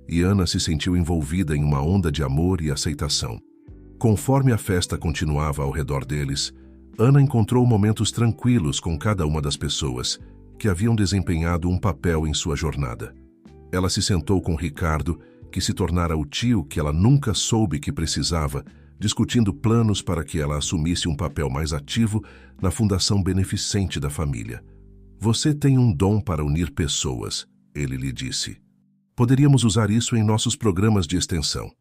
[SPEAKER 1] e Ana se sentiu envolvida em uma onda de amor e aceitação. Conforme a festa continuava ao redor deles, Ana encontrou momentos tranquilos com cada uma das pessoas que haviam desempenhado um papel em sua jornada. Ela se sentou com Ricardo, que se tornara o tio que ela nunca soube que precisava, discutindo planos para que ela assumisse um papel mais ativo na fundação beneficente da família. Você tem um dom para unir pessoas, ele lhe disse. Poderíamos usar isso em nossos programas de extensão.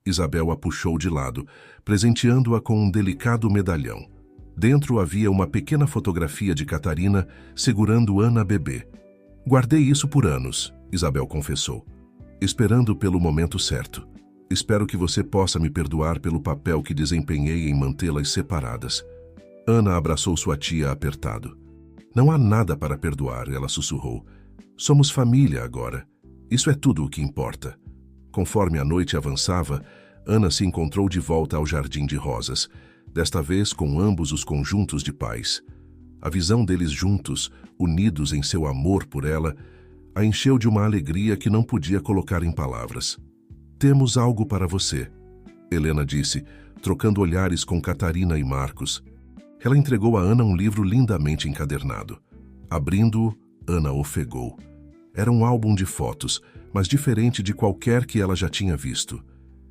[SPEAKER 1] Isabel a puxou de lado, presenteando-a com um delicado medalhão. Dentro havia uma pequena fotografia de Catarina segurando Ana bebê. Guardei isso por anos, Isabel confessou, esperando pelo momento certo. Espero que você possa me perdoar pelo papel que desempenhei em mantê-las separadas. Ana abraçou sua tia apertado. Não há nada para perdoar, ela sussurrou. Somos família agora. Isso é tudo o que importa. Conforme a noite avançava, Ana se encontrou de volta ao jardim de rosas, desta vez com ambos os conjuntos de pais. A visão deles juntos, unidos em seu amor por ela, A encheu de uma alegria que não podia colocar em palavras. Temos algo para você, Helena disse, trocando olhares com Catarina e Marcos. Ela entregou a Ana um livro lindamente encadernado. Abrindo-o, Ana ofegou. Era um álbum de fotos, mas diferente de qualquer que ela já tinha visto.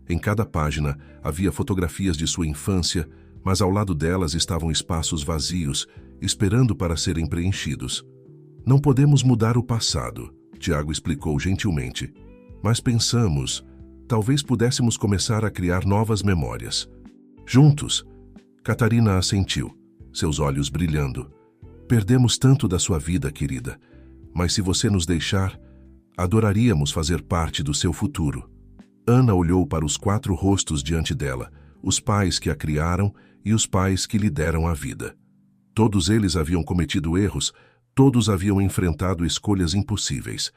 [SPEAKER 1] Em cada página havia fotografias de sua infância, mas ao lado delas estavam espaços vazios, esperando para serem preenchidos. Não podemos mudar o passado, Tiago explicou gentilmente. Mas pensamos, talvez pudéssemos começar a criar novas memórias. Juntos, Catarina assentiu, seus olhos brilhando. Perdemos tanto da sua vida, querida, mas se você nos deixar, adoraríamos fazer parte do seu futuro. Ana olhou para os 4 rostos diante dela, os pais que a criaram e os pais que lhe deram a vida. Todos eles haviam cometido erros, todos haviam enfrentado escolhas impossíveis,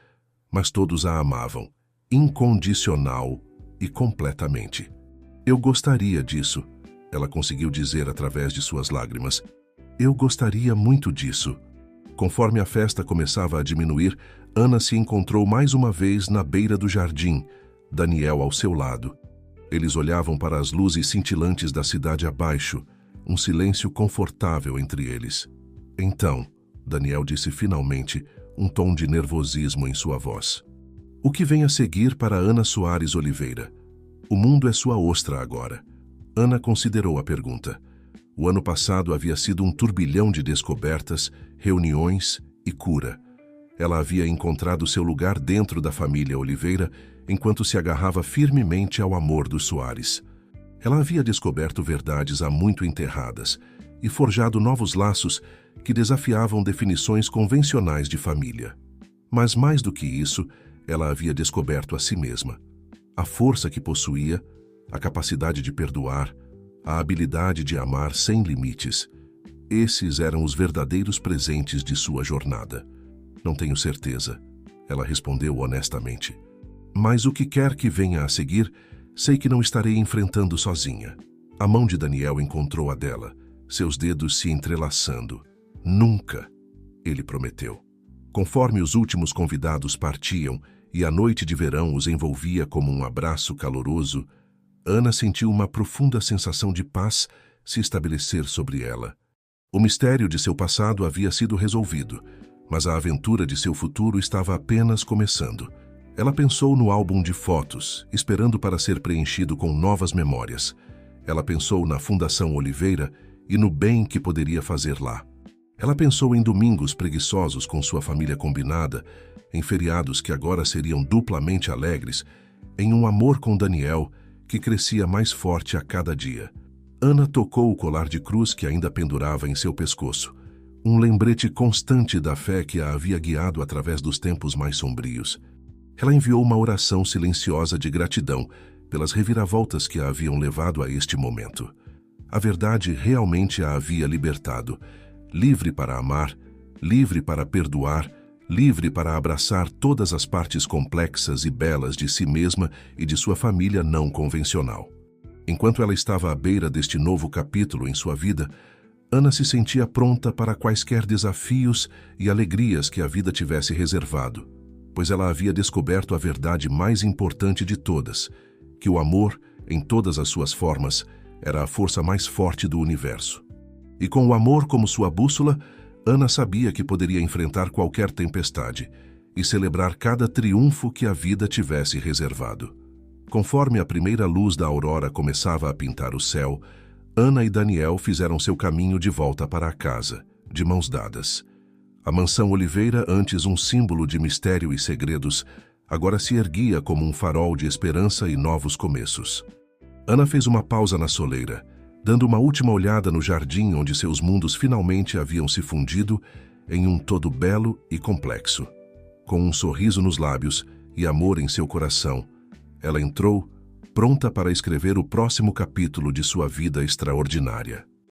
[SPEAKER 1] mas todos a amavam, incondicional e completamente. Eu gostaria disso, ela conseguiu dizer através de suas lágrimas. Eu gostaria muito disso. Conforme a festa começava a diminuir, Ana se encontrou mais uma vez na beira do jardim, Daniel ao seu lado. Eles olhavam para as luzes cintilantes da cidade abaixo, um silêncio confortável entre eles. Então, Daniel disse finalmente, um tom de nervosismo em sua voz. O que vem a seguir para Ana Soares Oliveira? O mundo é sua ostra agora. Ana considerou a pergunta. O ano passado havia sido um turbilhão de descobertas, reuniões e cura. Ela havia encontrado seu lugar dentro da família Oliveira enquanto se agarrava firmemente ao amor dos Soares. Ela havia descoberto verdades há muito enterradas e forjado novos laços que desafiavam definições convencionais de família. Mas mais do que isso, ela havia descoberto a si mesma. A força que possuía, a capacidade de perdoar, a habilidade de amar sem limites. Esses eram os verdadeiros presentes de sua jornada. Não tenho certeza, ela respondeu honestamente. Mas o que quer que venha a seguir, sei que não estarei enfrentando sozinha. A mão de Daniel encontrou a dela, seus dedos se entrelaçando. Nunca, ele prometeu. Conforme os últimos convidados partiam e a noite de verão os envolvia como um abraço caloroso, Ana sentiu uma profunda sensação de paz se estabelecer sobre ela. O mistério de seu passado havia sido resolvido, mas a aventura de seu futuro estava apenas começando. Ela pensou no álbum de fotos, esperando para ser preenchido com novas memórias. Ela pensou na Fundação Oliveira e no bem que poderia fazer lá. Ela pensou em domingos preguiçosos com sua família combinada, em feriados que agora seriam duplamente alegres, em um amor com Daniel que crescia mais forte a cada dia. Ana tocou o colar de cruz que ainda pendurava em seu pescoço, um lembrete constante da fé que a havia guiado através dos tempos mais sombrios. Ela enviou uma oração silenciosa de gratidão pelas reviravoltas que a haviam levado a este momento. A verdade realmente a havia libertado, livre para amar, livre para perdoar, livre para abraçar todas as partes complexas e belas de si mesma e de sua família não convencional. Enquanto ela estava à beira deste novo capítulo em sua vida, Ana se sentia pronta para quaisquer desafios e alegrias que a vida tivesse reservado, pois ela havia descoberto a verdade mais importante de todas, que o amor, em todas as suas formas, era a força mais forte do universo. E com o amor como sua bússola, Ana sabia que poderia enfrentar qualquer tempestade e celebrar cada triunfo que a vida tivesse reservado. Conforme a primeira luz da aurora começava a pintar o céu, Ana e Daniel fizeram seu caminho de volta para a casa, de mãos dadas. A mansão Oliveira, antes um símbolo de mistério e segredos, agora se erguia como um farol de esperança e novos começos. Ana fez uma pausa na soleira, dando uma última olhada no jardim onde seus mundos finalmente haviam se fundido em um todo belo e complexo. Com um sorriso nos lábios e amor em seu coração, ela entrou, pronta para escrever o próximo capítulo de sua vida extraordinária.